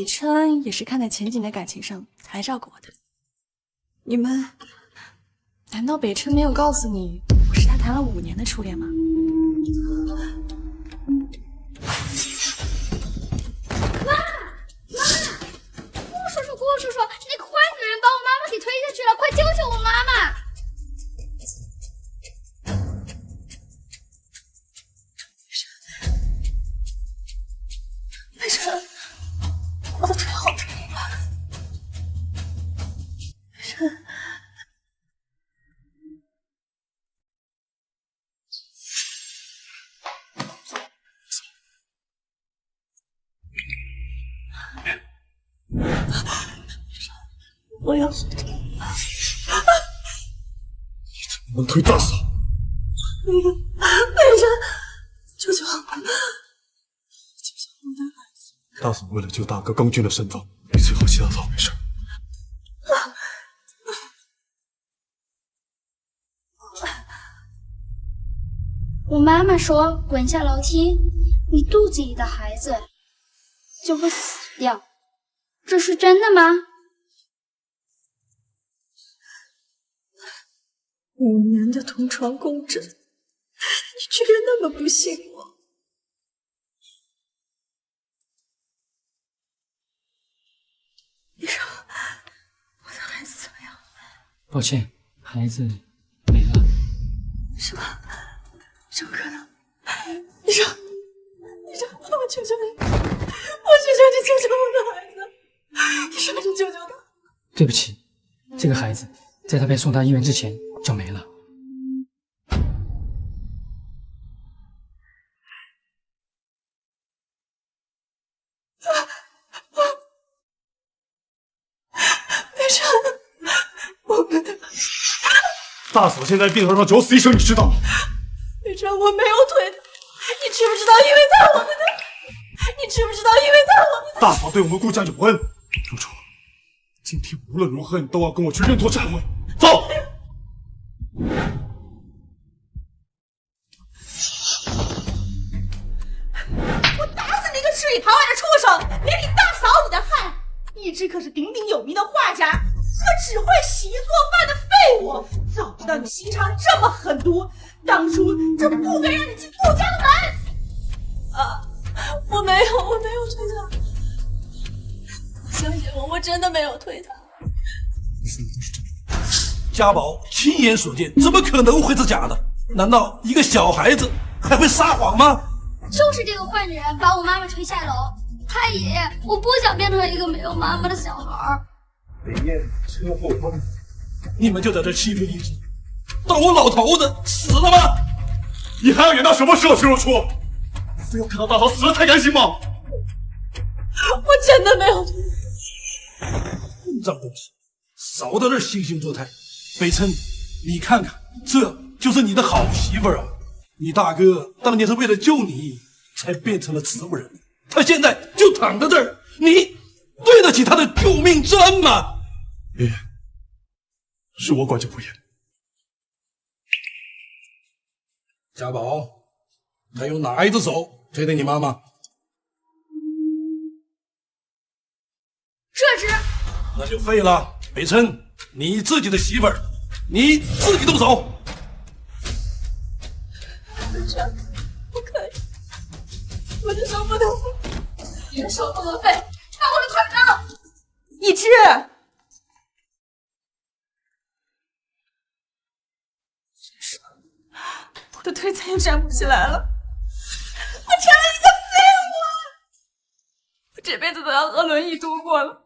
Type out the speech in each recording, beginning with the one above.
李琛也是看在前景的感情上才照顾我的。你们难道北琛没有告诉你我是他谈了5年的初恋吗？妈，郭叔叔，那个坏女人把我妈妈给推下去了，快救救我妈妈！北琛，我的腿好疼。北琛。我要回家。你怎么能推大嫂？北琛，求求我的孩子！大嫂为了救大哥刚俊的身子，你最好替大嫂没事。我妈妈说，滚下楼梯，你肚子里的孩子就会死掉，这是真的吗？5年的同床共枕，你居然那么不信我！医生，我的孩子怎么样？抱歉，孩子没了。什么？怎么可能？医生，我求求你，我求求你救救我的孩子！医生，你救救他！对不起，这个孩子在他被送到医院之前就没了。北琛，我们的大嫂现在病床上九死一生，你知道吗？北琛，我没有推他，你知不知道？因为他我们的，你知不知道？因为他我们的。大嫂对我们顾家有恩，楚楚，今天无论如何你都要跟我去认错忏悔。走。我打死你个吃里扒外的畜生！连你大嫂你的汗！一直可是鼎鼎有名的画家，和只会洗衣做饭的废物！早知道你心肠这么狠毒，当初就不该让你进顾家的门！我没有推他，相信我，我真的没有推他。你说的都是真的？家宝亲眼所见，怎么可能会是假的？难道一个小孩子还会撒谎吗？就是这个坏女人把我妈妈推下楼。太爷爷，我不想变成一个没有妈妈的小孩。北燕车祸崩，你们就在这欺负一只，当我老头子死了吗？你还要演到什么时候，邱若初？非要看到大嫂死了才甘心吗？我真的没有推他。混账东西，少在这惺惺作态！北琛，你看看，这就是你的好媳妇儿啊！你大哥当年是为了救你才变成了植物人，他现在就躺在这儿，你对得起他的救命之恩吗？爷爷，是我管教不严。家宝，他用哪一只手推的你妈妈？这只。那就废了。北琛，你自己的媳妇儿，你自己动手。北琛，不可以，我的手不能废，你的手不能废，让我的腿呢？一只，我的腿再也站不起来了，我成了一个废物，我这辈子都要和轮椅度过了，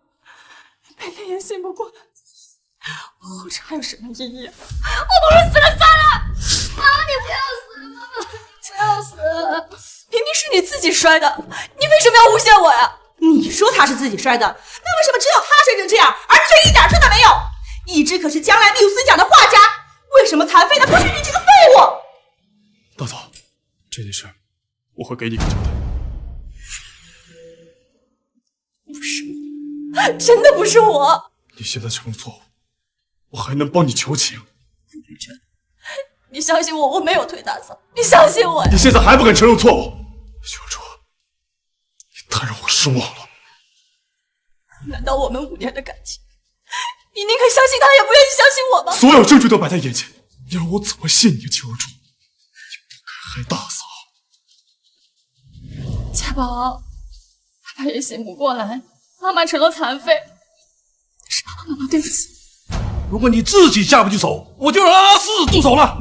每天也醒不过来，我活着还有什么意义？我不如死了算了！妈妈，你不要死！妈妈，你不要死！明明是你自己摔的，你为什么要诬陷我呀？你说他是自己摔的，那为什么只有他摔成这样，而你却一点事都没有？一只可是将来缪斯奖的画家，为什么残废的不是你这个废物？大嫂，这件事我会给你个交代。不是我，真的不是我。你现在承认错误，我还能帮你求情。北琛，你相信我，我没有推大嫂，你相信我呀！你现在还不肯承认错误，小楚，你太让我失望了。难道我们5年的感情，你宁可相信他，也不愿意相信我吗？所有证据都摆在眼前，你让我怎么信你的邱若初？你不该害大嫂。家宝，爸爸也醒不过来，妈妈成了残废，是爸爸妈妈对不起。如果你自己下不去手，我就让阿四动手了。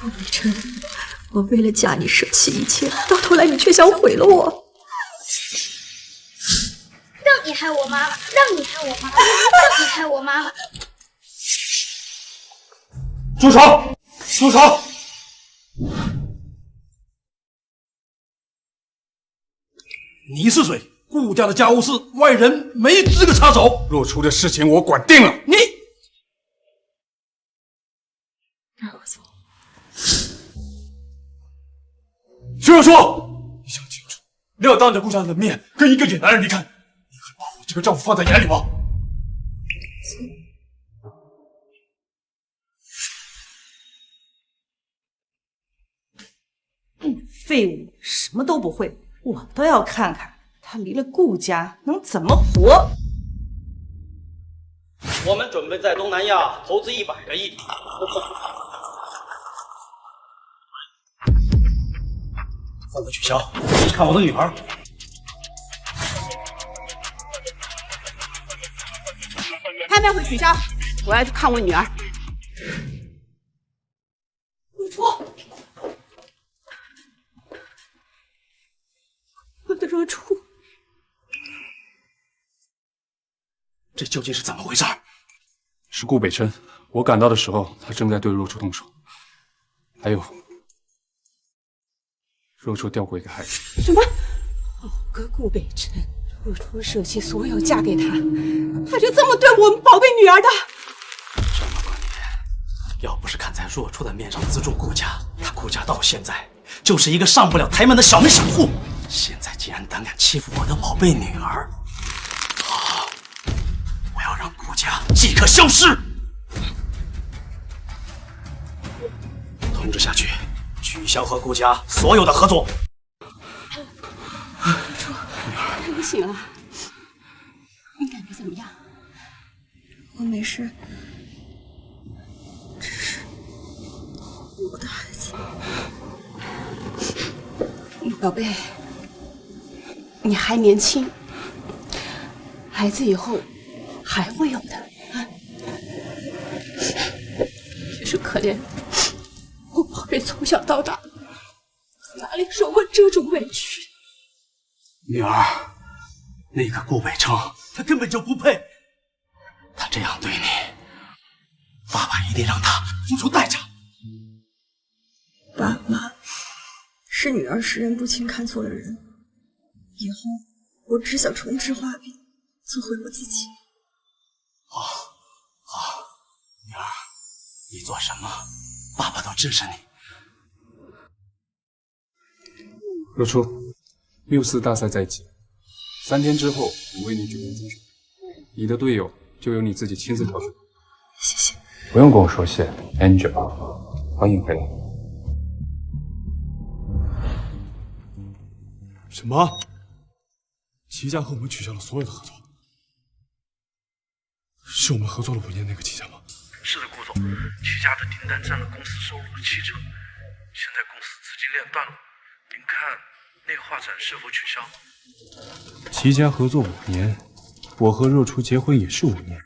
顾北辰，我为了嫁你舍弃一切，到头来你却想毁了我。让你害我妈妈，让你害我妈妈，让你害我妈妈！住手！住手！你是谁？顾家的家务事，外人没资格插手。若初的事情我管定了。你让我走。徐若初，你想清楚，你要当着顾家的面跟一个野男人离开，你还把我这个丈夫放在眼里吗？废物，什么都不会，我都要看看他离了顾家能怎么活。我们准备在东南亚投资100个亿。饭局取消，看我的女儿。拍卖会取消，我要去看我女儿。若初，我的若初，这究竟是怎么回事？是顾北辰，我赶到的时候，他正在对若初动手。还有，若初掉过一个孩子。什么？好个顾北辰，若初舍弃所有嫁给他，他就这么对我们宝贝女儿的？这么多年，要不是看在若初的面上资助顾家，他顾家到现在就是一个上不了台面的小门小户。现在竟然胆敢欺负我的宝贝女儿！好，我要让顾家即刻消失！通知下去，取消和顾家所有的合作。你醒了，你感觉怎么样？我没事，只是我的孩子，宝贝，你还年轻，孩子以后还会有的啊。只是可怜我宝贝从小到大哪里受过这种委屈？女儿，那个顾北辰，他根本就不配。他这样对你，爸爸一定让他付出代价。爸妈，是女儿识人不清，看错了人。以后我只想重置画笔，做回我自己。好，女儿，你做什么，爸爸都支持你。若初，6次大赛在即，3天之后我为你举办精选，你的队友就由你自己亲自挑选。谢谢。不用跟我说谢 ，Angel， 欢迎回来。什么？齐家和我们取消了所有的合作？是我们合作了5年那个齐家吗？是的，顾总，齐家的订单占了公司收入的7成，现在公司资金链断了，您看那个画展是否取消？齐家合作5年，我和若初结婚也是5年，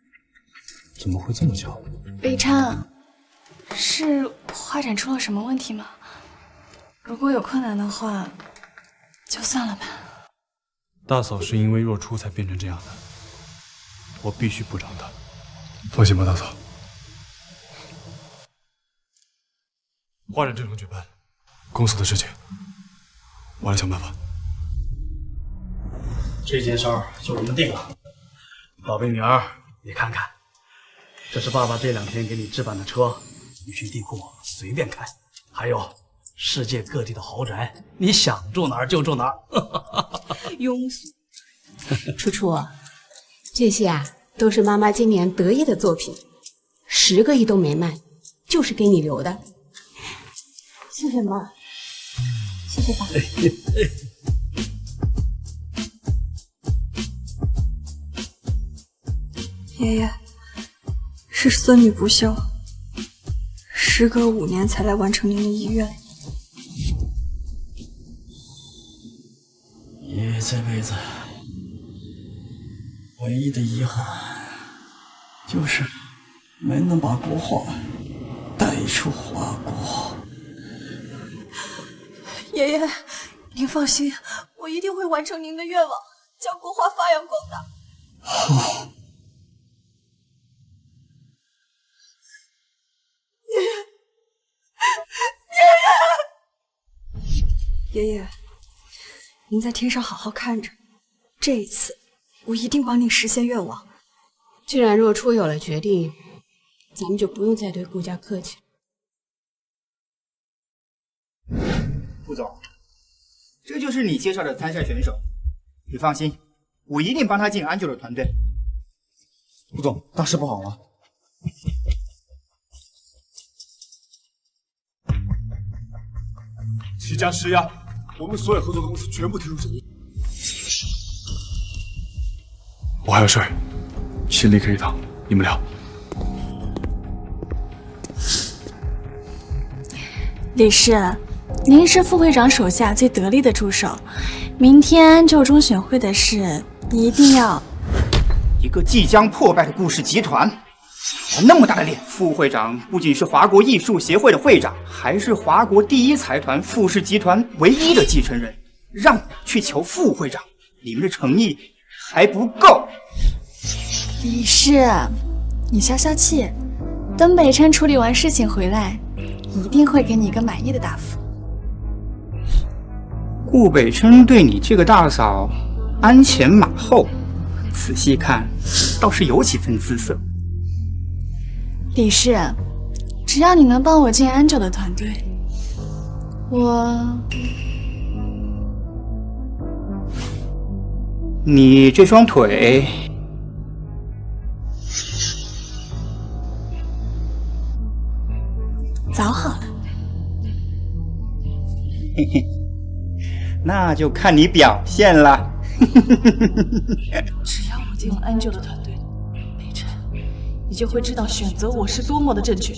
怎么会这么巧？北琛，是画展出了什么问题吗？如果有困难的话，就算了吧。大嫂是因为若初才变成这样的，我必须补偿她。放心吧，大嫂。画展正常举办，公司的事情我来想办法。这件事儿就这么定了。宝贝女儿，你看看，这是爸爸这2天给你置办的车，你去地库随便开。还有世界各地的豪宅，你想住哪儿就住哪儿。庸俗。楚楚，这些啊都是妈妈今年得意的作品，10个亿都没卖，就是给你留的。谢谢妈。谢谢爸。爷爷，是孙女不孝，时隔5年才来完成您的遗愿。爷爷这辈子唯一的遗憾，就是没能把国画带出华国。爷爷，您放心，我一定会完成您的愿望，将国画发扬光大。好。爷爷，您在天上好好看着，这一次我一定帮您实现愿望。既然若初有了决定，咱们就不用再对顾家客气。顾总，这就是你介绍的参赛选手，你放心，我一定帮他进安九的团队。顾总，大事不好了！齐家施压，我们所有合作公司全部提出整议。我还有事儿，先离开一趟，你们聊。李氏，您是副会长手下最得力的助手，明天就中选会的事，你一定要。一个即将破败的顾氏集团，有那么大的脸！副会长不仅是华国艺术协会的会长，还是华国第一财团傅氏集团唯一的继承人。让我去求副会长，你们的诚意还不够。李氏，你消消气，等北辰处理完事情回来，一定会给你一个满意的答复。顾北辰对你这个大嫂鞍前马后，仔细看倒是有几分姿色。李氏，只要你能帮我进安九的团队，你这双腿早好了。嘿嘿，那就看你表现了。只要我进了安九的团队，北辰，你就会知道选择我是多么的正确。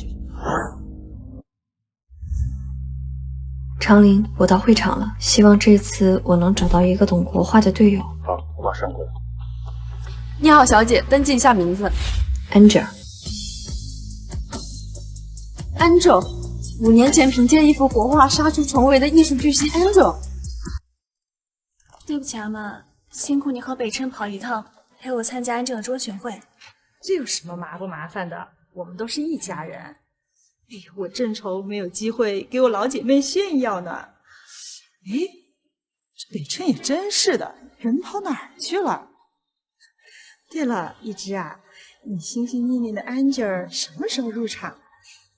长林，我到会场了，希望这次我能找到一个懂国画的队友。好，我马上过来。你好，小姐，登记一下名字。Angel。Angel，5年前凭借一幅国画杀出重围的艺术巨星 Angel。对不起阿妈，辛苦你和北辰跑一趟，陪我参加安正的中选会。这有什么麻不麻烦的？我们都是一家人。哎呀，我正愁没有机会给我老姐妹炫耀呢。哎，这北辰也真是的，人跑哪儿去了？对了，一枝啊，你心心念念的安吉儿什么时候入场？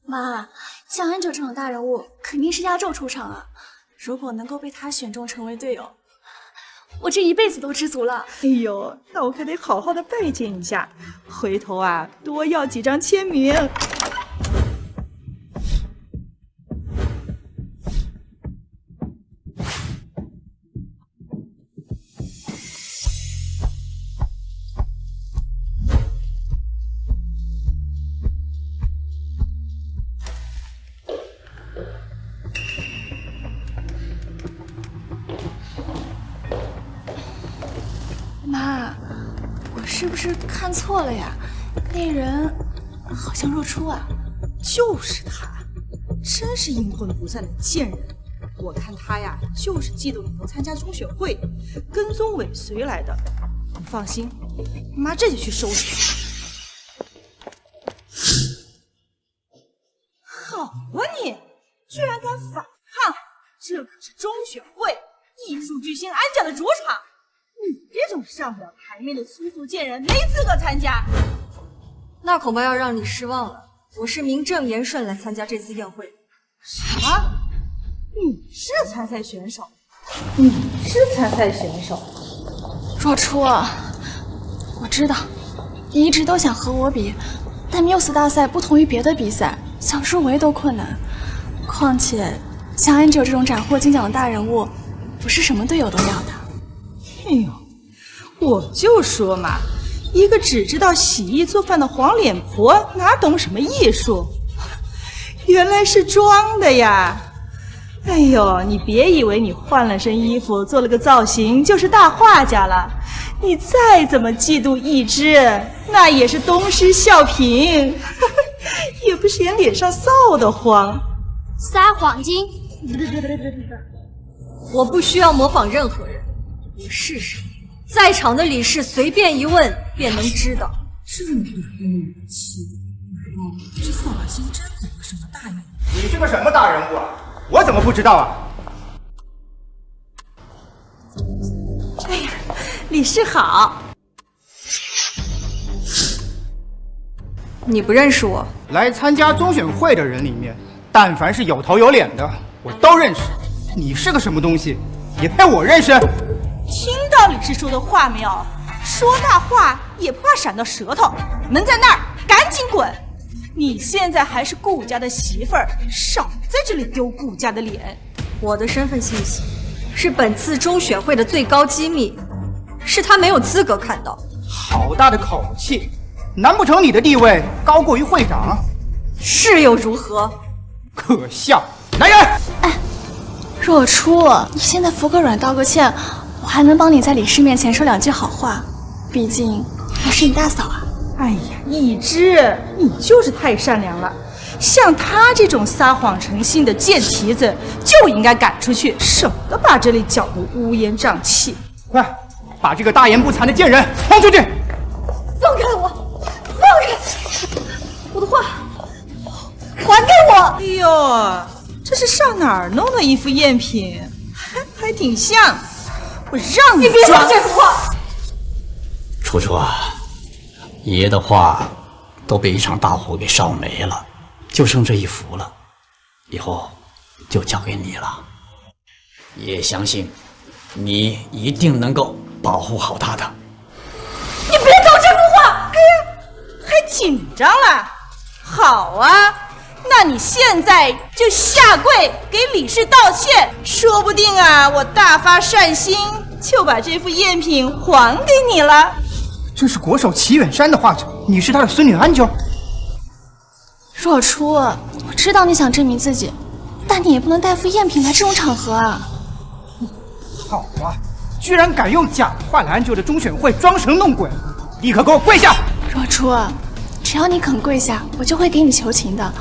妈，像安九这种大人物，肯定是压轴出场啊！如果能够被他选中成为队友，我这一辈子都知足了。哎呦，那我可得好好的拜见一下，回头啊多要几张签名。妈，我是不是看错了呀？那人好像若初啊。就是他，真是阴魂不散的贱人。我看他呀，就是嫉妒你能参加中选会，跟踪尾随来的。你放心，妈这就去收拾他。好啊你，居然敢反抗！这可是中选会艺术巨星安家的主场。你这种上不了台面的粗俗贱人，没资格参加。那恐怕要让你失望了。我是名正言顺来参加这次宴会。什么？你是参赛选手？你是参赛选手？若初，我知道你一直都想和我比，但 Muse 大赛不同于别的比赛，想入围都困难。况且像安哲这种斩获金奖的大人物，不是什么队友都要的。哎呦，我就说嘛，一个只知道洗衣做饭的黄脸婆，哪懂什么艺术？原来是装的呀！哎呦，你别以为你换了身衣服，做了个造型，就是大画家了。你再怎么嫉妒一枝，那也是东施效颦，也不是嫌脸上臊得慌。撒谎精！我不需要模仿任何人，我是谁，在场的理事随便一问便能知道。这么多的武器，这扫把星真组了什么大业？你是个什么大人物啊？我怎么不知道啊？哎呀，理事好。你不认识我？来参加中选会的人里面，但凡是有头有脸的，我都认识。你是个什么东西，也配我认识？听到理事说的话没有？说大话也不怕闪到舌头。门在那儿，赶紧滚！你现在还是顾家的媳妇儿，少在这里丢顾家的脸。我的身份信息是本次中选会的最高机密，是他没有资格看到。好大的口气！难不成你的地位高过于会长？是又如何？可笑！来人！哎，若初，你现在服个软道个歉，我还能帮你在理事面前说两句好话，毕竟还是你大嫂啊。哎呀，一枝，你就是太善良了。像他这种撒谎成性的贱蹄子，就应该赶出去，省得把这里搅得乌烟瘴气。快，把这个大言不惭的贱人轰出去！放开我！放开！我的画，还给我！哎呦，这是上哪儿弄的一幅赝品？还挺像。我让你别抓这幅画！楚楚啊，爷爷的画都被一场大火给烧没了，就剩这一幅了，以后就交给你了。爷爷相信你一定能够保护好它的。你别搞这幅画！哎呀，还紧张了？好啊，那你现在就下跪给理事道歉，说不定啊，我大发善心就把这幅赝品还给你了。这是国手齐远山的画作，你是他的孙女安九。若初，我知道你想证明自己，但你也不能带副赝品来这种场合啊。好啊，居然敢用假话来安九的中选会装神弄鬼，立刻给我跪下！若初，只要你肯跪下，我就会给你求情的。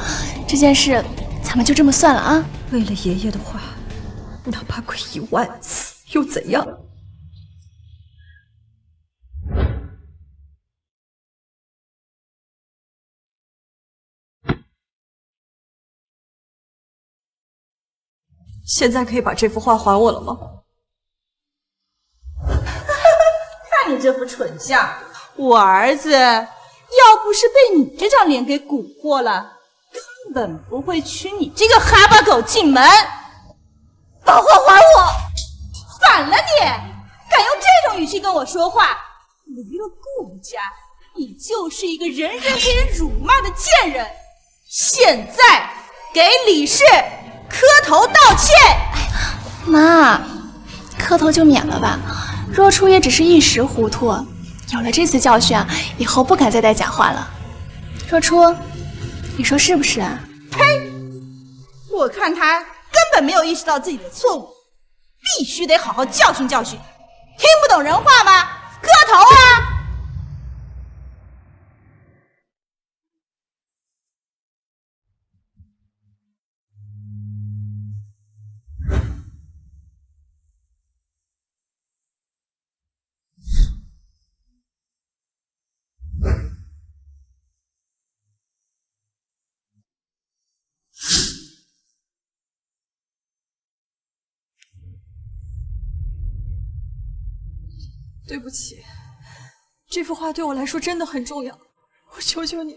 这件事咱们就这么算了啊。为了爷爷的话，哪怕跪10000次又怎样？现在可以把这幅画还我了吗？看你这副蠢相，我儿子要不是被你这张脸给蛊惑了，根本不会娶你这个哈巴狗进门。把画还我！反了你！敢用这种语气跟我说话，离了顾家，你就是一个人人给人辱骂的贱人。现在给李氏磕头道歉。妈，磕头就免了吧。若初也只是一时糊涂，有了这次教训啊，以后不敢再带假话了。若初，你说是不是啊？呸！我看他根本没有意识到自己的错误，必须得好好教训教训。听不懂人话吗？磕头啊！对不起，这幅画对我来说真的很重要，我求求你，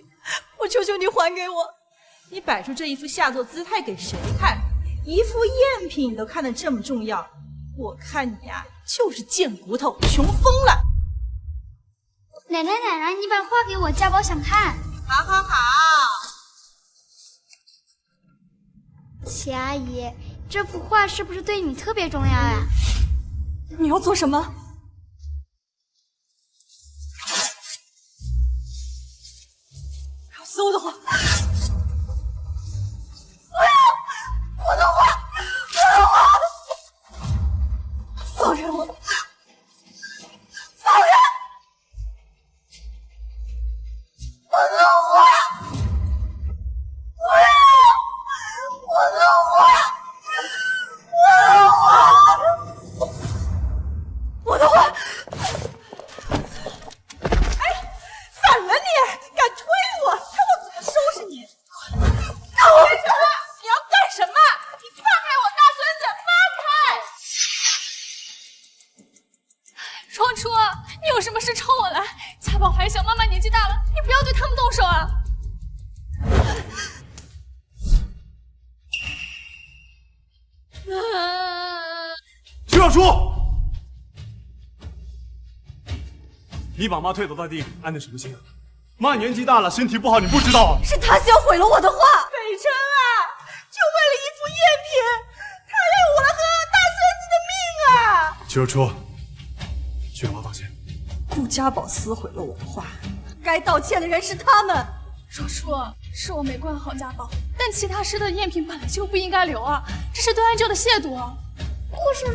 我求求你还给我！你摆出这一副下作姿态给谁看？一副赝品你都看得这么重要，我看你呀，就是贱骨头，穷疯了。奶奶，你把画给我，家宝想看。好好好。齐阿姨，这幅画是不是对你特别重要呀？你要做什么？搞死我的画！我的画！我的画！放任我！放任！我的画！我的画！我的画！哎，反了你！敢推我，看我怎么收拾你！让我什么？你要干什么？你放开我大孙子！放开！双初，你有什么事冲我来？家宝还小，妈妈年纪大了，你不要对他们动手啊！徐小初，你把妈推倒在地，安的什么心啊？妈年纪大了，身体不好，你不知道啊？是他先毁了我的画。北辰啊，就为了一幅赝品，他要我和大孙子的命啊！徐小初，去跟妈道歉。顾家宝撕毁了我的画，该道歉的人是他们。双初，是我没管好家宝，但其他师的赝品本来就不应该留啊，这是对安舅的亵渎啊！顾叔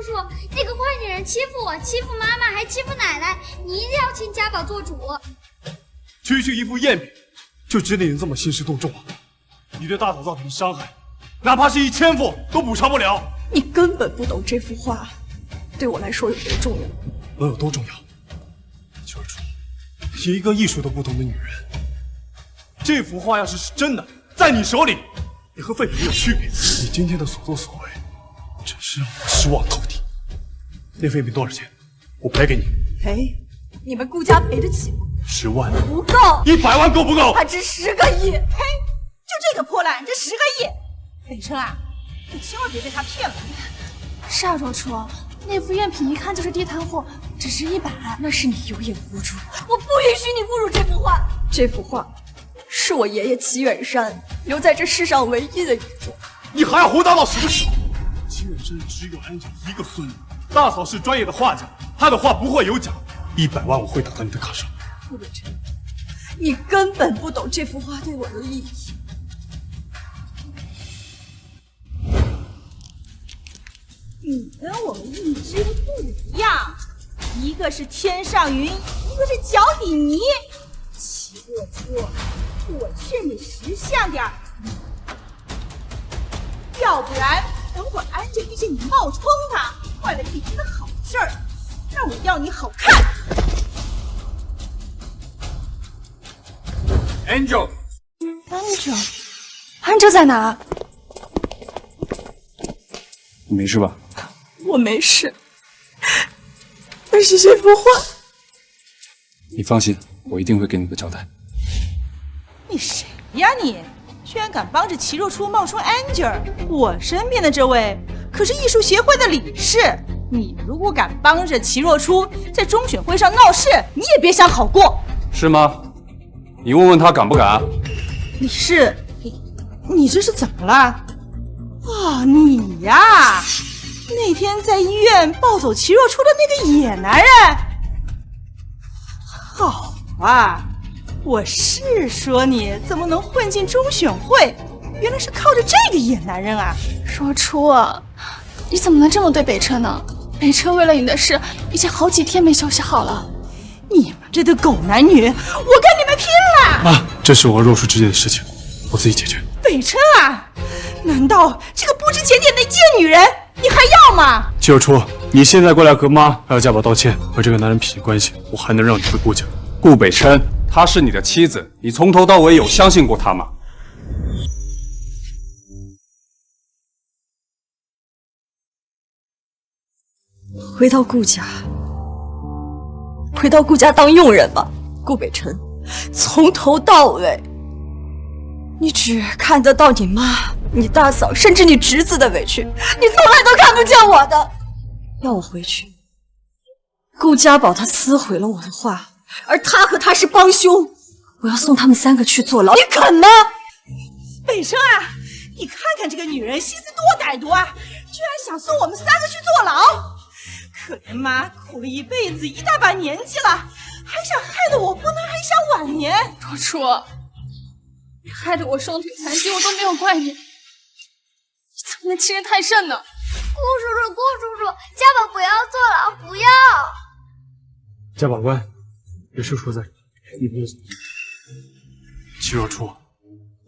叔，那个坏女人欺负我，欺负妈妈，还欺负奶奶，你一定要请家宝做主。区区一副赝品，就值得你这么兴师动众啊？你对大嫂造成的伤害，哪怕是1000副都补偿不了。你根本不懂这幅画对我来说有多重要。能有多重要？秋儿初，一个艺术都不懂的女人，这幅画要是真的，在你手里，也和废品没有区别。你今天的所作所为，真是让我失望透顶。那废品多少钱？我赔给你。赔？你们顾家赔得起吗？10万。不够。100万够不够？它值10个亿。呸！就这个破烂，这10个亿！北辰啊，你千万别被他骗了。是啊，若初，那幅赝品一看就是地摊货，只值100。那是你有眼无珠，我不允许你侮辱这幅画。这幅画是我爷爷齐远山留在这世上唯一的一座。你还要胡叨到什么时候？齐远山只有安九一个孙女，大嫂是专业的画家，她的画不会有假。100万我会打到你的卡上。顾北辰，你根本不懂这幅画对我的意义。你跟我们一只不一样，一个是天上云，一个是脚底泥。齐若初，我劝你识相点儿，要不然等会安着遇见你冒充他，坏了一天的好事儿，让我要你好看。Angel， 安哲在哪？你没事吧？我没事，但是这幅画……你放心，我一定会给你个交代。你谁呀你？居然敢帮着齐若初冒充 Angel！ 我身边的这位可是艺术协会的理事，你如果敢帮着齐若初在中选会上闹事，你也别想好过。是吗？你问问他敢不敢？理事，你这是怎么了？啊，你呀！那天在医院抱走齐若初的那个野男人。好啊，我是说你怎么能混进中选会？原来是靠着这个野男人啊！若初，你怎么能这么对北辰呢？北辰为了你的事，已经好几天没休息好了。你们这对狗男女，我跟你们拼了！妈，这是我和若初之间的事情，我自己解决。北辰啊，难道这个不知检点的贱女人你还要吗？齐若初，你现在过来和妈还有家宝道歉，和这个男人撇清关系，我还能让你回顾家？顾北辰，她是你的妻子，你从头到尾有相信过她吗？回到顾家，回到顾家当佣人吧，顾北辰。从头到尾，你只看得到你妈、你大嫂，甚至你侄子的委屈，你从来都看不见我的。要我回去，顾家宝他撕毁了我的画，而他和他是帮凶，我要送他们3个去坐牢，你肯吗？北辰啊，你看看这个女人心思多歹毒啊，居然想送我们3个去坐牢！可怜妈苦了一辈子，一大把年纪了，还想害得我不能安享晚年。若初，你害得我双腿残疾，我都没有怪你，你怎么能欺人太甚呢？顾叔叔，家宝不要坐牢，不要！家宝官，有叔叔在，你不用走。齐若初，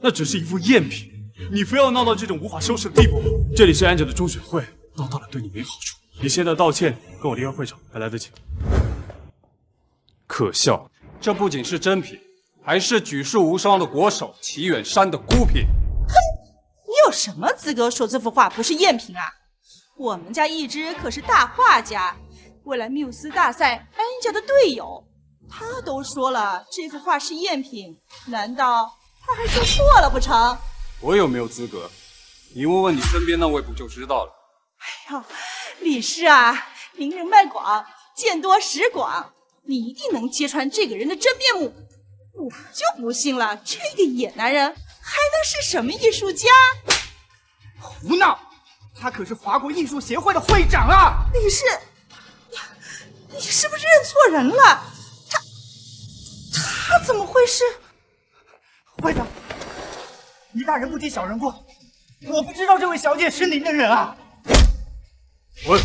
那只是一副赝品，你非要闹到这种无法收拾的地步。这里是安家的中选会，闹大了对你没好处。你现在道歉，跟我离开会场还来得及。可笑，这不仅是真品，还是举世无双的国手齐远山的孤品。哼，你有什么资格说这幅画不是赝品啊？我们家一枝可是大画家，为了缪斯大赛，安家的队友，他都说了这幅画是赝品，难道他还说错了不成？我有没有资格？你问问你身边那位不就知道了。哎呦，李师啊，明人脉广，见多识广，你一定能揭穿这个人的真面目。我就不信了，这个野男人还能是什么艺术家？胡闹！他可是华国艺术协会的会长啊！李师，你是不是认错人了？他怎么会是？会长，倪大人不计小人过，我不知道这位小姐是您的人啊！滚！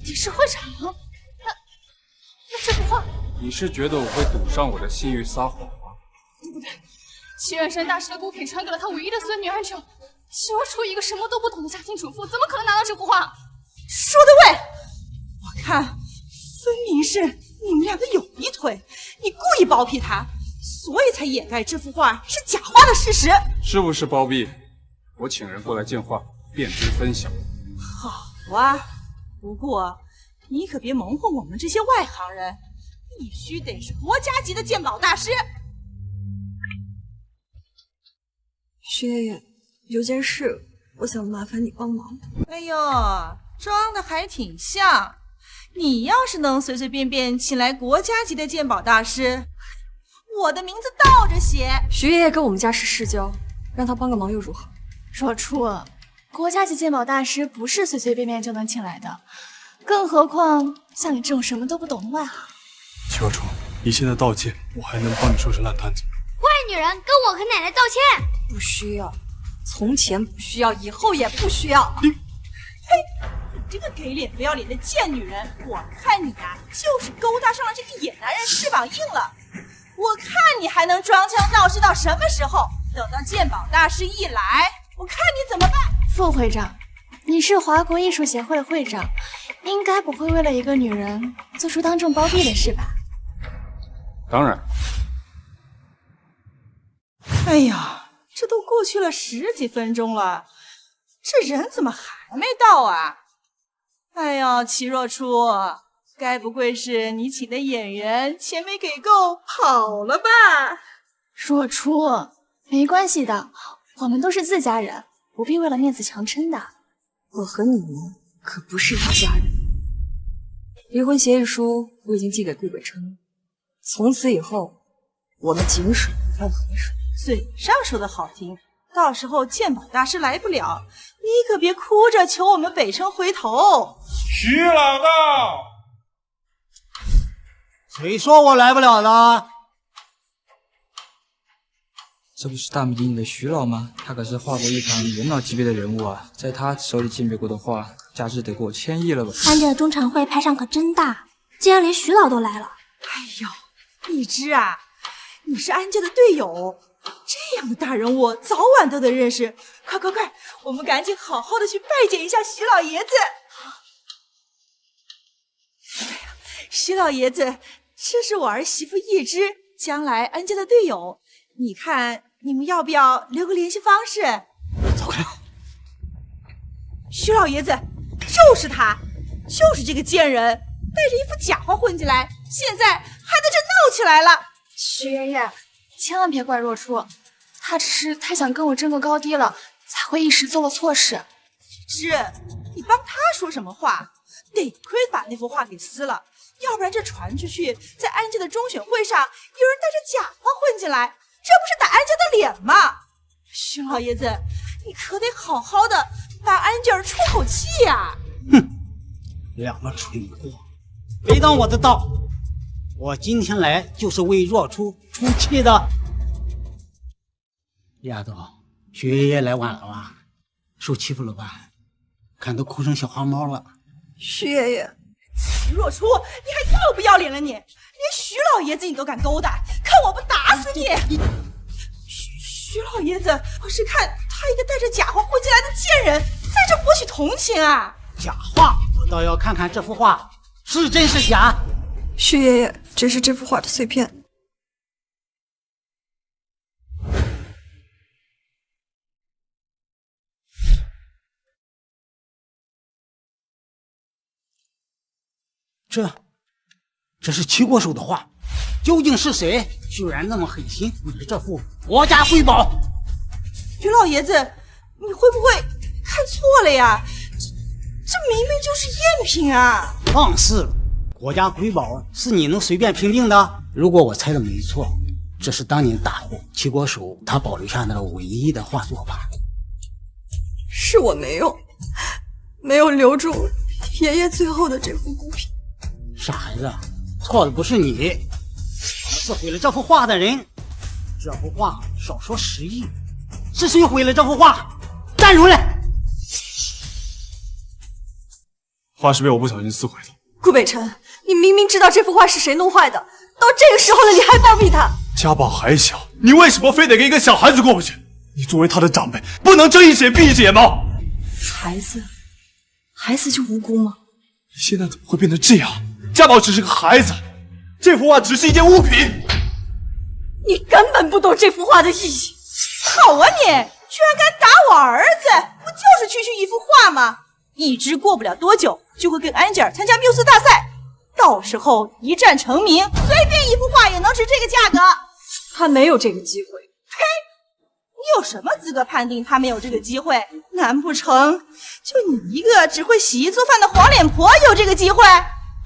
你是会长？那这幅画，你是觉得我会赌上我的信誉撒谎吗？对不对？齐远山大师的孤品传给了他唯一的孙女安秋，齐若初一个什么都不懂的家庭主妇，怎么可能拿到这幅画？说得对，我看分明是你们两个有一腿，你故意包庇他，所以才掩盖这幅画是假画的事实。是不是包庇？我请人过来见画，便知分晓。好啊，不过你可别蒙混我们这些外行人，必须得是国家级的鉴宝大师。徐爷爷，有件事我想麻烦你帮忙。哎呦，装的还挺像。你要是能随随便便请来国家级的鉴宝大师，我的名字倒着写。徐爷爷跟我们家是世交，让他帮个忙又如何？若初，国家级鉴宝大师不是随随便便就能请来的，更何况像你这种什么都不懂的外行。齐若初，你现在道歉，我还能帮你收拾烂摊子。坏女人，跟我和奶奶道歉。不需要，从前不需要，以后也不需要。嘿，你这个给脸不要脸的贱女人，我看你呀，就是勾搭上了这个野男人，翅膀硬了。我看你还能装腔闹事到什么时候？等到鉴宝大师一来，我看你怎么办。副会长，你是华国艺术协会会长，应该不会为了一个女人做出当众包庇的事吧？当然。哎呀，这都过去了10几分钟了，这人怎么还没到啊？哎呀，齐若初，该不会是你请的演员钱没给够跑了吧？若初，没关系的，我们都是自家人，不必为了面子强撑的。我和你们可不是一家人。离婚协议书我已经寄给顾北辰了，从此以后我们井水不犯河水。嘴上说的好听，到时候鉴宝大师来不了，你可别哭着求我们北辰回头。徐老道，谁说我来不了呢？这不是大名鼎鼎的徐老吗？他可是华国艺坛元老级别的人物啊，在他手里鉴别过的画，价值得过1000亿了吧？安家的中常会排场可真大，竟然连徐老都来了。哎呦，一枝啊，你是安家的队友，这样的大人物早晚都得认识。快，我们赶紧好好的去拜见一下徐老爷子。哎呀，徐老爷子，这是我儿媳妇一枝，将来安家的队友，你看你们要不要留个联系方式？走开！徐老爷子，就是他，就是这个贱人，带着一副假话混进来，现在还在这闹起来了。徐爷爷，千万别怪若初，他只是太想跟我争个高低了，才会一时做了错事。芝，你帮他说什么话？得亏把那幅画给撕了，要不然这传出去，在安家的中选会上，有人带着假话混进来，这不是打安家的脸吗？徐老爷子，你可得好好的把安吉儿出口气呀！两个蠢货，别挡我的道！我今天来就是为若初出气的。丫头，徐爷爷来晚了吧？受欺负了吧？看都哭成小花猫了。徐爷爷，若初，你还要不要脸了你？连徐老爷子你都敢勾搭，看我不打死你！徐老爷子，我是看他一个带着假话混进来的贱人，在这博取同情啊！假话，我倒要看看这幅画是真是假。徐爷爷，这是这幅画的碎片。这是齐国手的画，究竟是谁居然那么狠心为了这幅国家瑰宝？徐老爷子，你会不会看错了呀？这明明就是赝品啊！放肆了，国家瑰宝是你能随便评定的？如果我猜的没错，这是当年大户齐国手他保留下的唯一的画作吧？是我没有留住爷爷最后的这幅孤品。傻孩子，错的不是你，是毁了这幅画的人。这幅画少说10亿，是谁毁了这幅画？站出来！画是被我不小心撕毁的。顾北辰，你明明知道这幅画是谁弄坏的，到这个时候了，你还包庇他？家宝还小，你为什么非得跟一个小孩子过不去？你作为他的长辈，不能睁一只眼闭一只眼吗？孩子就无辜吗？你现在怎么会变成这样？家宝只是个孩子，这幅画只是一件物品。你根本不懂这幅画的意义。好啊你，居然敢打我儿子，不就是区区一幅画吗？一只过不了多久就会跟安吉尔参加缪斯大赛，到时候一战成名，随便一幅画也能值这个价格。他没有这个机会。呸！你有什么资格判定他没有这个机会？难不成就你一个只会洗衣做饭的黄脸婆有这个机会？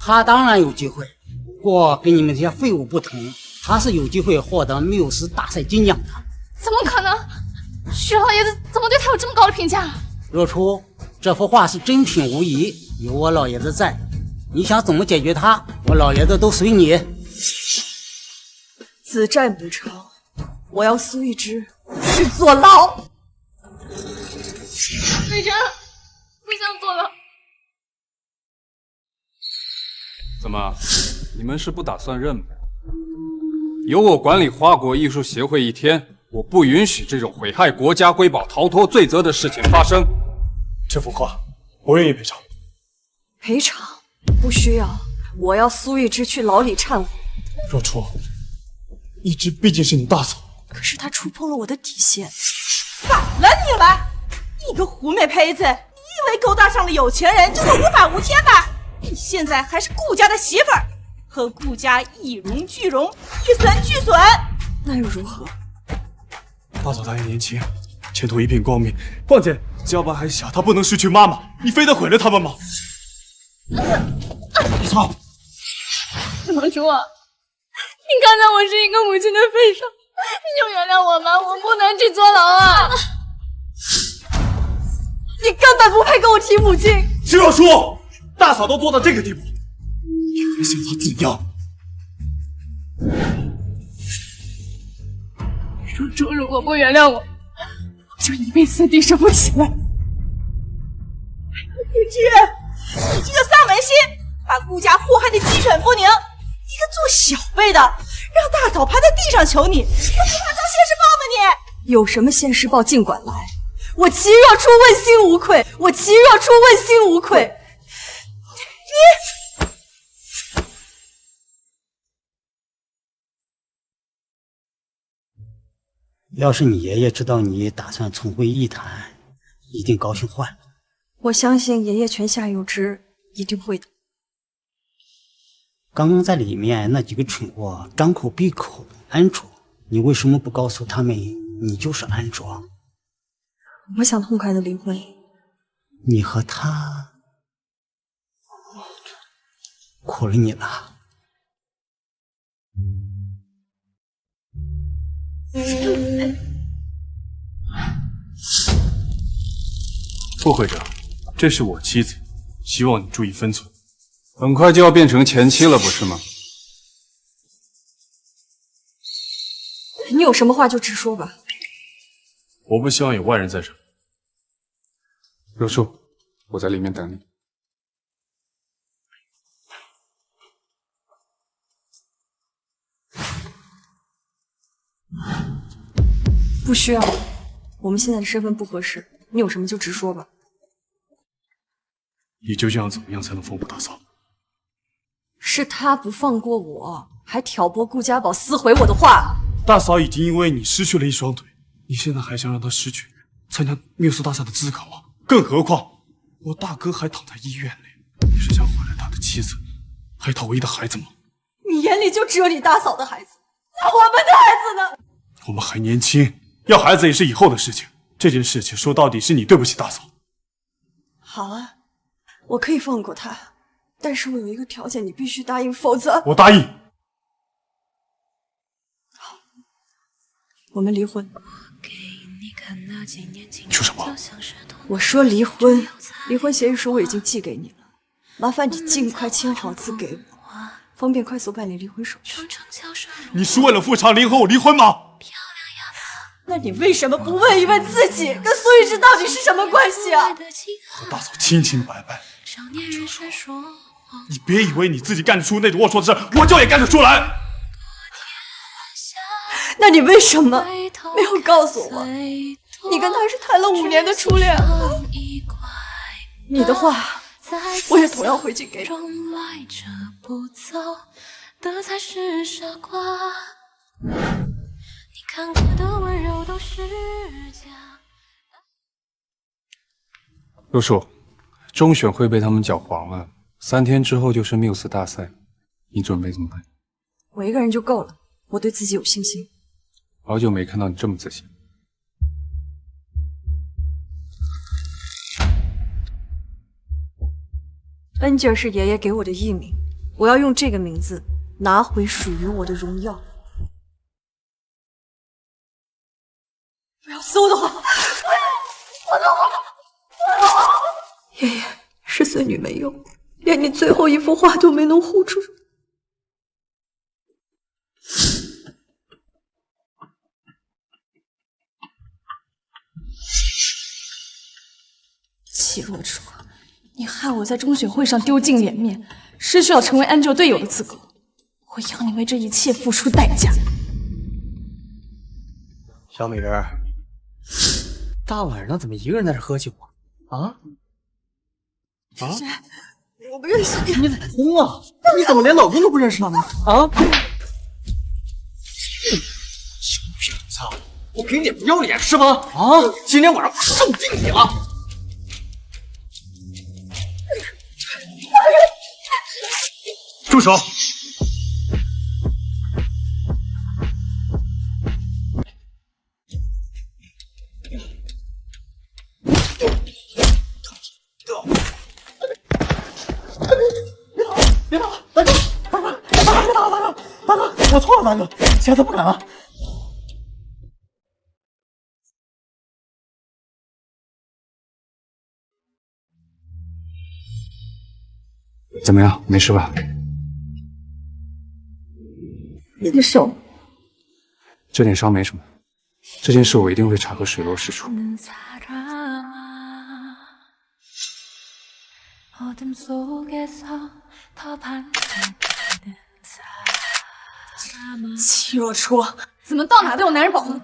他当然有机会，不过跟你们这些废物不同，他是有机会获得缪斯大赛金奖的。怎么可能？徐老爷子怎么对他有这么高的评价？若初，这幅画是真品无疑，有我老爷子在，你想怎么解决他，我老爷子都随你。子债母偿，我要苏一之去坐牢。北辰，不想坐了。怎么，你们是不打算认吗？由我管理花国艺术协会1天，我不允许这种毁害国家瑰宝、逃脱罪责的事情发生。这幅画，我愿意赔偿。赔偿不需要，我要苏一之去牢里忏悔。若初，一之毕竟是你大嫂，可是他触碰了我的底线。反了你了！你个狐媚胚子，你以为勾搭上了有钱人就是无法无天的？你现在还是顾家的媳妇儿，和顾家一荣俱荣，一损俱损。那又如何？大嫂她还年轻，前途一片光明。况且家宝还小，她不能失去妈妈，你非得毁了他们吗？操！老朱啊，你看在我是一个母亲的份上，你就原谅我吧，我不能去坐牢啊！你根本不配跟我提母亲。徐若初，大嫂都做到这个地步，你还想她怎样？若初如果不原谅我，我就一辈子低声不起来。玉芝，你这个丧门星，把顾家祸害的鸡犬不宁，一个做小辈的，让大嫂趴在地上求你，你不怕遭现世报吗你？有什么现世报尽管来，我齐若初问心无愧，我齐若初问心无愧。你要是你爷爷知道你打算重回艺坛，一定高兴坏了。我相信爷爷泉下有知，一定会的。刚刚在里面那几个蠢货张口闭口安卓，你为什么不告诉他们你就是安卓？我想痛快的离婚。你和他苦了你了。副会长，这是我妻子，希望你注意分寸。很快就要变成前妻了，不是吗？你有什么话就直说吧。我不希望有外人在场。若树，我在里面等你。不需要，我们现在的身份不合适，你有什么就直说吧。你究竟要怎么样才能放过大嫂？是他不放过我，还挑拨顾家宝撕毁我的画。大嫂已经因为你失去了一双腿，你现在还想让她失去参加缪斯大赛的资格吗？更何况我大哥还躺在医院里，你是想毁了他的妻子，还有他唯一的孩子吗？你眼里就只有你大嫂的孩子，那我们的孩子呢？我们还年轻，要孩子也是以后的事情。这件事情说到底是你对不起大嫂。好啊，我可以放过他，但是我有一个条件，你必须答应，否则我答应。好，我们离婚。你说什么？我说离婚，离婚协议书我已经寄给你了，麻烦你尽快签好字给我，方便快速办理离婚手续。你是为了傅长林和我离婚吗？那你为什么不问一问自己，跟苏玉芝到底是什么关系啊？和大嫂清清白白。你别以为你自己干得出那种龌龊的事，我就也干得出来。那你为什么没有告诉我，你跟他是谈了5年的初恋？你的话，我也同样回去给你。陆叔，中选会被他们搅黄了，3天之后就是缪斯大赛，你准备怎么办？我一个人就够了，我对自己有信心。好久没看到你这么自信。恩吉尔是爷爷给我的艺名，我要用这个名字拿回属于我的荣耀。不要撕我的画！我的画！爷爷是孙女没用，连你最后一幅画都没能护住。齐若初，你害我在中选会上丢尽脸面，失去了成为安卓队友的资格，我要你为这一切付出代价。小美人儿，大晚上怎么一个人在这喝酒啊？啊？谁？我不认识你。你老公啊？你怎么连老公都不认识了呢？啊？小婊子，我凭你不要脸是吗？啊！今天晚上我受定你了！住手！别打！大哥，大哥，别打了，大哥，我错了，大哥，下次不敢了。怎么样，没事吧？你的手，这点伤没什么，这件事我一定会查个水落石出。齐若初，怎么到哪都有男人保护？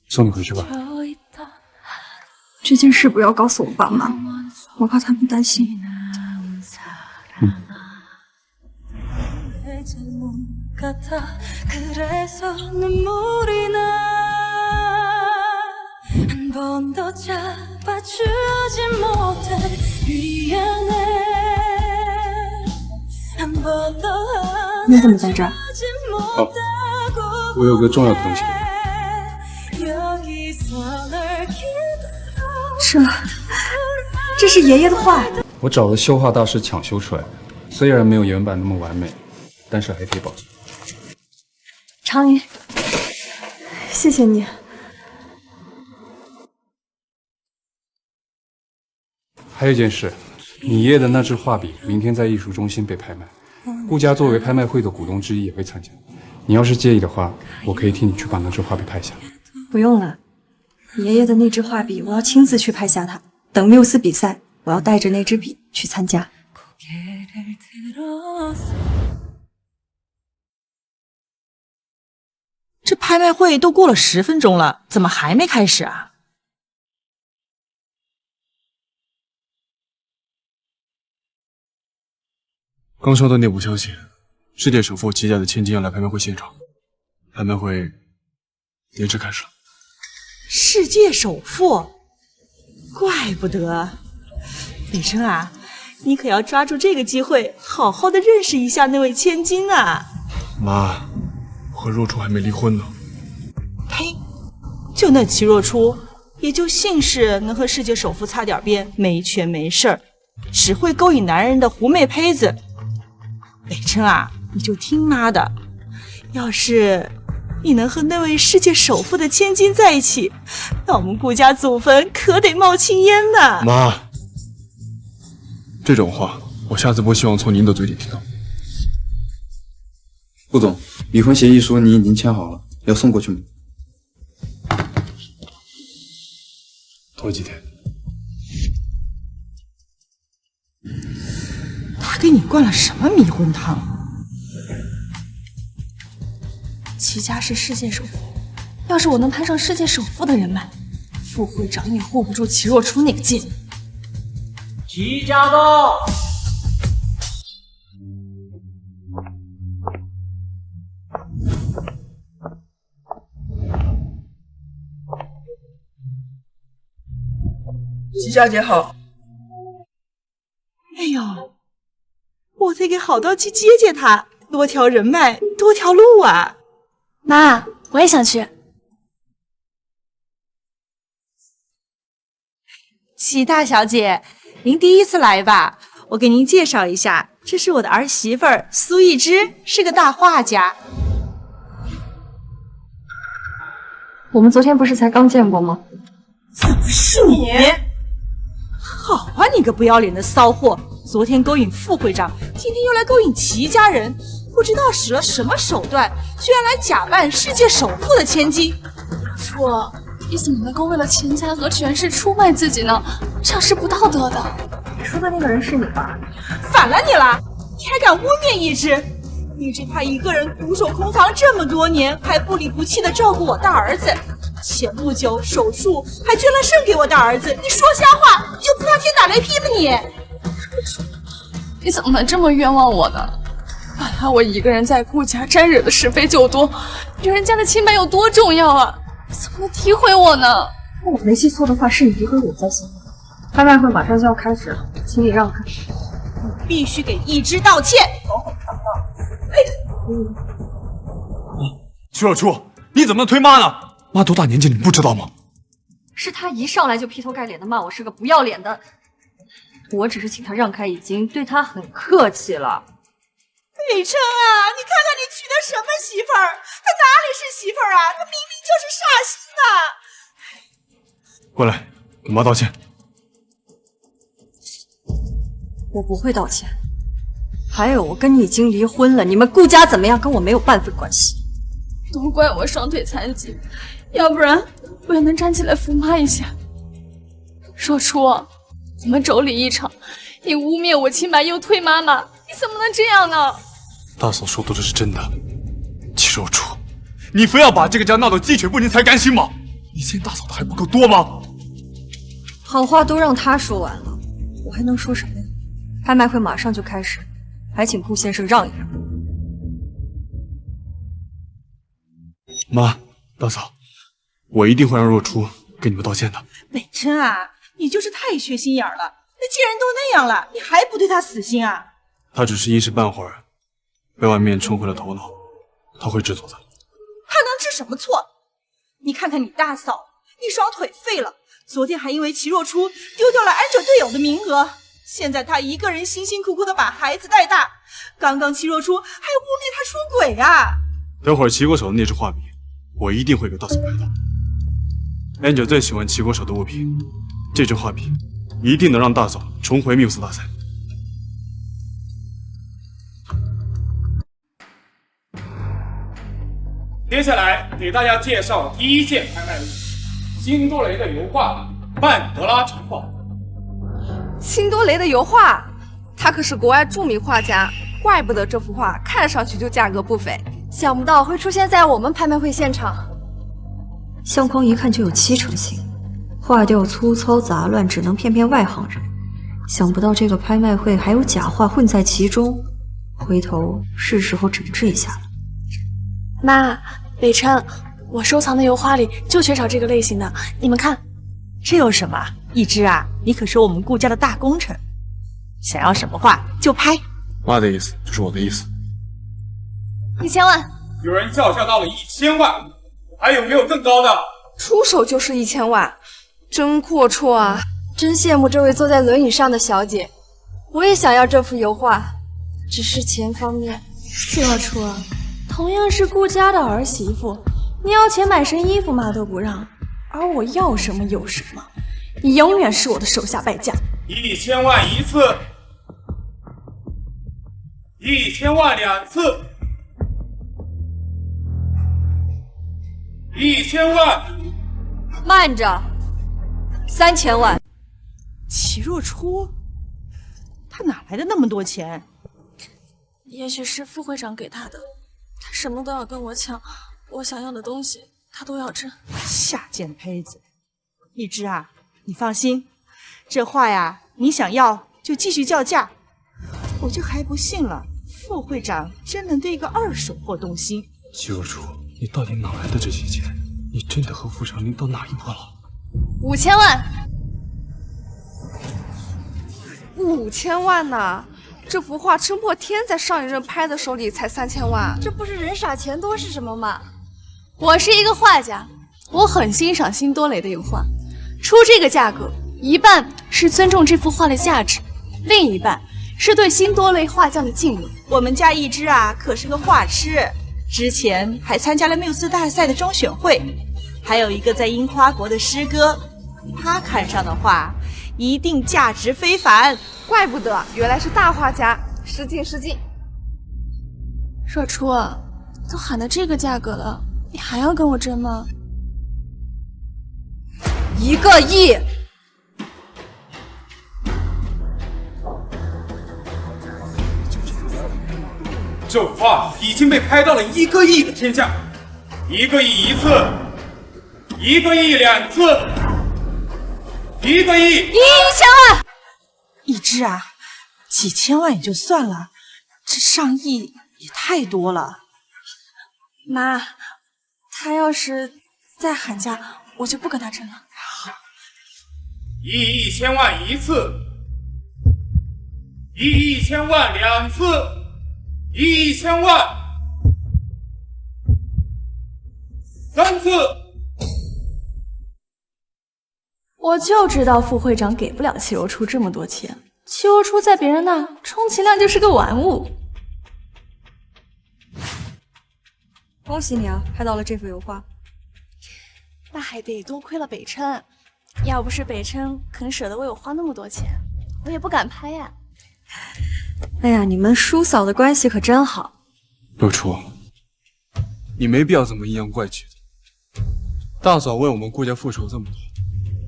送你回去吧。这件事不要告诉我爸妈，我怕他们担心。你怎么在这儿？哦，我有个重要的东西。这是爷爷的画。我找了修画大师抢修出来的，虽然没有原版那么完美，但是还可以保存。长林，谢谢你。还有一件事，你爷爷的那支画笔明天在艺术中心被拍卖，顾家作为拍卖会的股东之一也会参加。你要是介意的话，我可以替你去把那支画笔拍下。不用了，爷爷的那支画笔我要亲自去拍下它。等缪斯比赛，我要带着那支笔去参加。这拍卖会都过了10分钟了，怎么还没开始啊？刚收到内部消息，世界首富齐家的千金要来拍卖会现场，拍卖会延迟开始了。世界首富，怪不得。北辰啊，你可要抓住这个机会，好好的认识一下那位千金啊！妈，我和若初还没离婚呢。呸！就那齐若初，也就姓氏能和世界首富擦点边，没权没势儿，只会勾引男人的狐媚胚子。北辰啊，你就听妈的，要是你能和那位世界首富的千金在一起，那我们顾家祖坟可得冒青烟呢。妈，这种话我下次不希望从您的嘴里听到。顾总，离婚协议书你已经签好了，要送过去吗？拖几天。他给你灌了什么迷魂汤？齐家是世界首富，要是我能攀上世界首富的人脉，副会长也护不住齐若初那个贱人。齐家到。齐小姐好。哎呦，我得给好刀去接接他，多条人脉多条路啊！妈，我也想去。齐大小姐，您第一次来吧？我给您介绍一下，这是我的儿媳妇儿苏一之，是个大画家。我们昨天不是才刚见过吗？怎么是你？好啊，你个不要脸的骚货！昨天勾引副会长，今天又来勾引齐家人，不知道使了什么手段，居然来假扮世界首富的千金。初，你怎么能够为了钱财和权势出卖自己呢？这样是不道德的。你说的那个人是你吧？反了你了！你还敢污蔑一之？一之他一个人独守空房这么多年，还不离不弃的照顾我大儿子。前不久手术还捐了肾给我大儿子，你说瞎话就不怕天打雷劈了你怎么能这么冤枉我呢？本来我一个人在顾家沾惹的是非就多，女人家的清白有多重要啊！你怎么能诋毁我呢？我没记错的话，是你诋毁我在先。拍卖会马上就要开始了，请你让开。你必须给一之道歉！齐若初，你怎么能推妈呢？妈多大年纪了，你不知道吗？是他一上来就劈头盖脸的骂我是个不要脸的，我只是请他让开，已经对他很客气了。北辰啊，你看看你娶的什么媳妇儿？她哪里是媳妇儿啊？她明明就是煞星啊！过来，给妈道歉。我不会道歉。还有，我跟你已经离婚了，你们顾家怎么样跟我没有半分关系。都怪我双腿残疾，要不然我也能站起来扶妈一下。若初，我们妯娌一场，你污蔑我清白又推妈妈，你怎么能这样呢？大嫂说的是真的，齐若初，你非要把这个家闹得鸡犬不宁才甘心吗？你欠大嫂的还不够多吗？好话都让他说完了，我还能说什么呀？拍卖会马上就开始，还请顾先生让一让。妈，大嫂，我一定会让若初给你们道歉的。北辰啊，你就是太缺心眼了。那既然都那样了，你还不对他死心啊？他只是一时半会儿被外面冲昏了头脑，他会知错的。他能知什么错？你看看你大嫂，一双腿废了，昨天还因为齐若初丢掉了安者队友的名额，现在他一个人辛辛苦苦的把孩子带大，刚刚齐若初还污蔑他出轨啊！等会儿齐国手的那支画笔，我一定会给大嫂拍到。Angel 最喜欢齐国手的物品，这支画笔一定能让大嫂重回缪斯大赛。接下来给大家介绍第一件拍卖物——辛多雷的油画《曼德拉城堡》。辛多雷的油画，他可是国外著名画家，怪不得这幅画看上去就价格不菲。想不到会出现在我们拍卖会现场。相框一看就有7成新，画调粗糙杂乱，只能骗骗外行人。想不到这个拍卖会还有假画混在其中，回头是时候整治一下了。妈，北辰，我收藏的油画里就缺少这个类型的，你们看。这有什么？一只啊，你可是我们顾家的大功臣，想要什么画就拍。妈的意思就是我的意思。1000万。有人叫价到了1000万，还有没有更高的？出手就是1000万，真阔绰啊！真羡慕这位坐在轮椅上的小姐，我也想要这幅油画，只是钱方面。季若初，同样是顾家的儿媳妇，你要钱买身衣服妈都不让，而我要什么有什么，你永远是我的手下败将。1000万一次，1000万2次，1000万。慢着，3000万。齐若初，他哪来的那么多钱？也许是副会长给他的，他什么都要跟我抢，我想要的东西他都要争。下贱胚子！一只啊，你放心，这画呀，你想要就继续叫价。我就还不信了，副会长真能对一个二手货动心。齐若初，你到底哪来的这些钱？你真的和副长林到哪一步了？5000万，5000万呐！这幅画撑破天，在上一任拍的手里才3000万，这不是人傻钱多是什么吗？我是一个画家，我很欣赏辛多雷的油画，出这个价格，一半是尊重这幅画的价值，另一半是对辛多雷画匠的敬畏。我们家一只啊，可是个画痴，之前还参加了缪斯大赛的中选会，还有一个在樱花国的师哥，他看上的画一定价值非凡。怪不得，原来是大画家，失敬失敬。若初，都喊到这个价格了，你还要跟我争吗？1个亿！这幅画已经被拍到了1个亿的天价，1个亿一次，1个亿2次，1个亿，1000万。一只啊，几千万也就算了，这上亿也太多了。妈，他要是再喊价，我就不跟他争了。1亿1000万一次，1亿1000万2次，1亿1000万3次。我就知道副会长给不了齐若初这么多钱，齐若初在别人那充其量就是个玩物。恭喜你啊，拍到了这幅油画。那还得多亏了北琛，要不是北琛肯舍得为我花那么多钱，我也不敢拍呀。哎呀，你们叔嫂的关系可真好。若初，你没必要这么阴阳怪气的。大嫂为我们顾家付出这么多，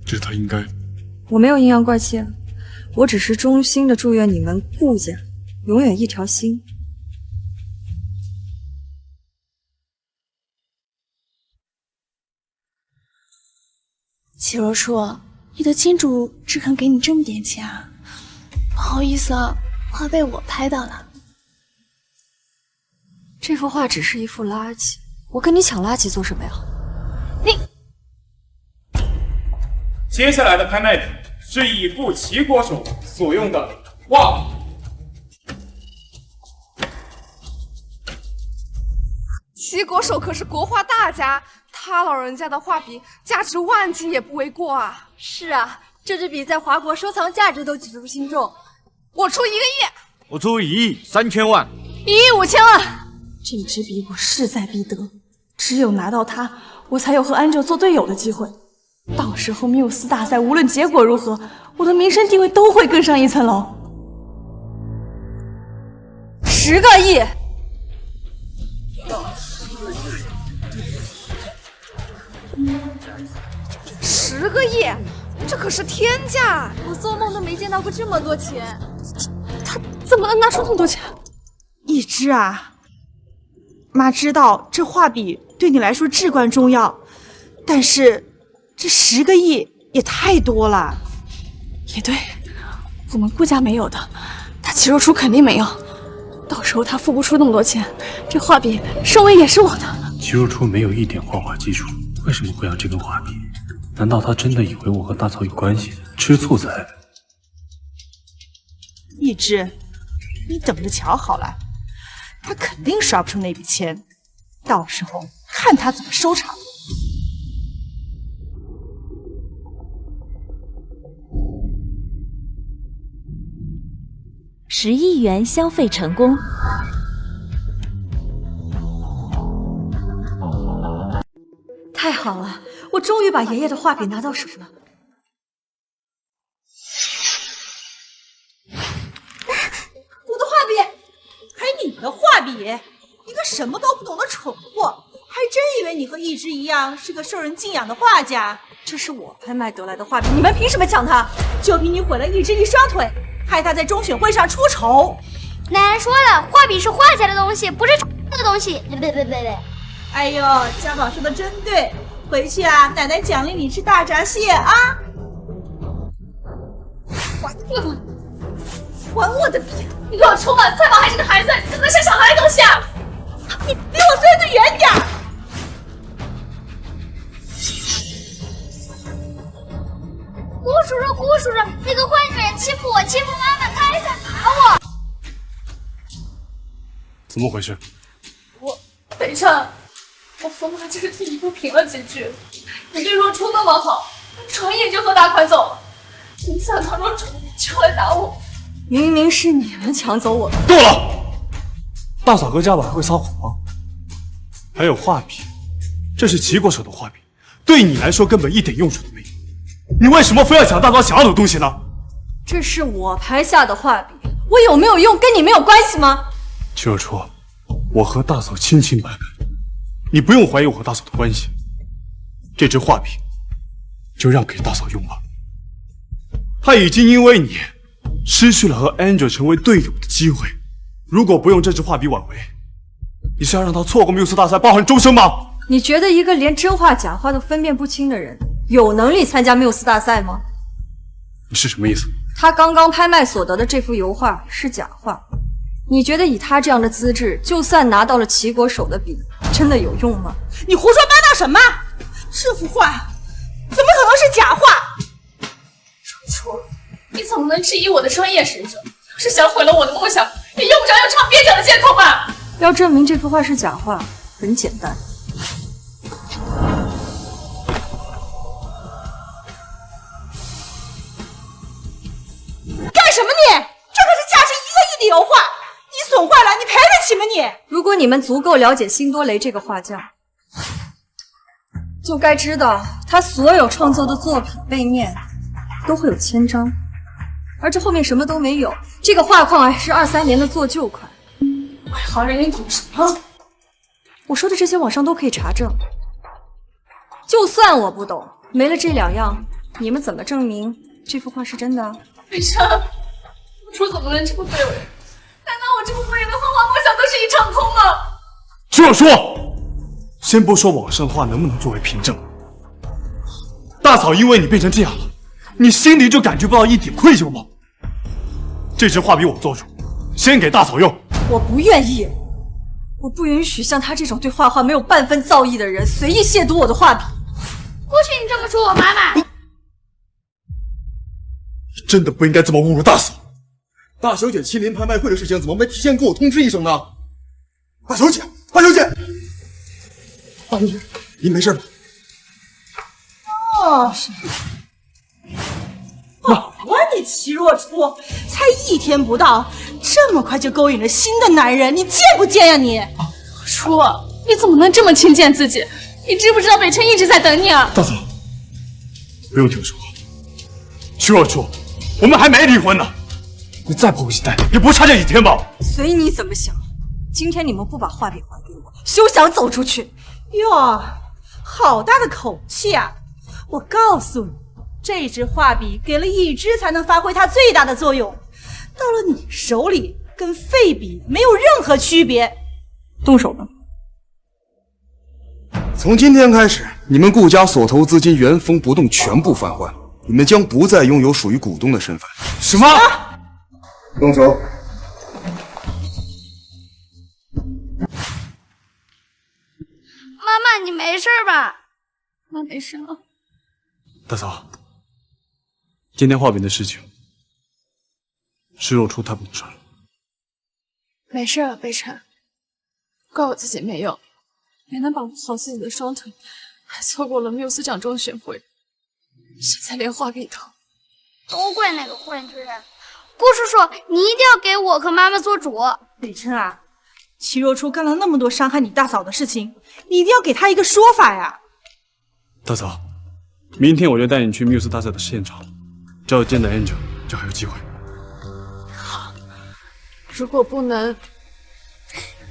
这是她应该的。我没有阴阳怪气啊，我只是衷心的祝愿你们顾家永远一条心。齐若初，你的金主只肯给你这么点钱啊？不好意思啊，画被我拍到了。这幅画只是一副垃圾，我跟你抢垃圾做什么呀？你。接下来的拍卖品是已故齐国手所用的画。齐国手可是国画大家，他老人家的画笔价值万金也不为过啊！是啊，这支笔在华国收藏价值都举足轻重。我出1个亿，我出1亿3000万，1亿5000万。这支笔我势在必得，只有拿到它，我才有和安哲做队友的机会。到时候缪斯大赛无论结果如何，我的名声地位都会更上一层楼。10个亿！10个亿，这可是天价！我做梦都没见到过这么多钱。他怎么能拿出那么多钱？一只啊，妈知道这画笔对你来说至关重要，但是这10个亿也太多了。也对，我们顾家没有的，他齐若初肯定没有。到时候他付不出那么多钱，这画笔收为也是我的。齐若初没有一点画画基础，为什么会要这根画笔？难道他真的以为我和大嫂有关系，吃醋才？一只，你等着瞧好了，他肯定刷不出那笔钱，到时候看他怎么收场。10亿元消费成功。太好了，我终于把爷爷的画笔拿到手了。我的画笔，还你的画笔，一个什么都不懂的蠢货，还真以为你和一只一样是个受人敬仰的画家？这是我拍卖得来的画笔，你们凭什么抢它？就凭你毁了一只一双腿，害他在中选会上出丑。奶奶说了，画笔是画家的东西，不是的东西。别。哎呦，家宝说的真对，回去啊，奶奶奖励你吃大闸蟹啊！还我的笔！你给我出门！再忙还是个孩子，你怎么能生小孩的东西啊？你离我孙子远点！姑叔，那个坏人欺负我，欺负妈妈，他还想打我。怎么回事？北辰，我疯了，就是替你不平了几句。你对若初那么好，转眼就和大款走了，没想到若初就来打我。明明是你们抢走我的。够了！大嫂和家宝还会撒谎吗？还有画笔，这是齐国手的画笔，对你来说根本一点用处都没有。你为什么非要抢大嫂想要的东西呢？这是我拍下的画笔，我有没有用跟你没有关系吗？齐若初，我和大嫂清清白白，你不用怀疑我和大嫂的关系。这支画笔就让给大嫂用吧。她已经因为你失去了和 Angel 成为队友的机会。如果不用这支画笔挽回，你是要让她错过缪斯大赛，抱憾终生吗？你觉得一个连真画假画都分辨不清的人，有能力参加缪斯大赛吗？你是什么意思？他刚刚拍卖所得的这幅油画是假画，你觉得以他这样的资质，就算拿到了齐国手的笔，真的有用吗？你胡说八道什么？这幅画怎么可能是假画？若初，你怎么能质疑我的专业水准？要是想毁了我的梦想，也用不着用唱蹩脚的借口吧？要证明这幅画是假画，很简单。干什么你？这可是价值1个亿的油画，你损坏了，你赔得起吗你？如果你们足够了解辛多雷这个画家，就该知道他所有创作的作品背面都会有签章，而这后面什么都没有。这个画框还是23年的做旧款。外行人，你懂什么？我说的这些网上都可以查证。就算我不懂，没了这2样，你们怎么证明这幅画是真的？北辰，若初怎么能这么对我？难道我这么多年的画画梦想都是一场空吗？齐若初，先不说网上的话能不能作为凭证，大嫂因为你变成这样了，你心里就感觉不到一点愧疚吗？这支画笔我做主，先给大嫂用。我不愿意，我不允许像他这种对画画没有半分造诣的人随意亵渎我的画笔。不许你这么说我妈妈！真的不应该这么侮辱大嫂。大小姐麒麟拍卖会的事情怎么没提前给我通知一声呢？大小姐，您没事吧？哦，是。好啊，你齐若初，才1天不到，这么快就勾引了新的男人，你贱不贱呀你？若初，你怎么能这么轻贱自己？你知不知道北辰一直在等你啊？大嫂，不用听我说话。徐若初，我们还没离婚呢，你再迫不及待，也不差这几天吧？随你怎么想。今天你们不把画笔还给我，休想走出去！哟，好大的口气啊！我告诉你，这支画笔给了一只才能发挥它最大的作用，到了你手里，跟废笔没有任何区别。动手吧。从今天开始，你们顾家所投资金原封不动全部返还，你们将不再拥有属于股东的身份。什么？动手！妈妈，你没事吧？妈没事了。大嫂，今天画饼的事情，是若初她不能说了。没事了，北辰，怪我自己没用，没能保护好自己的双腿，还错过了缪斯奖中选会，现在连画笔都……都怪那个混之人！顾叔叔，你一定要给我和妈妈做主。北辰啊，齐若初干了那么多伤害你大嫂的事情，你一定要给她一个说法呀！大嫂，明天我就带你去缪斯大赛的现场，只要见到 Angel 就还有机会。好，如果不能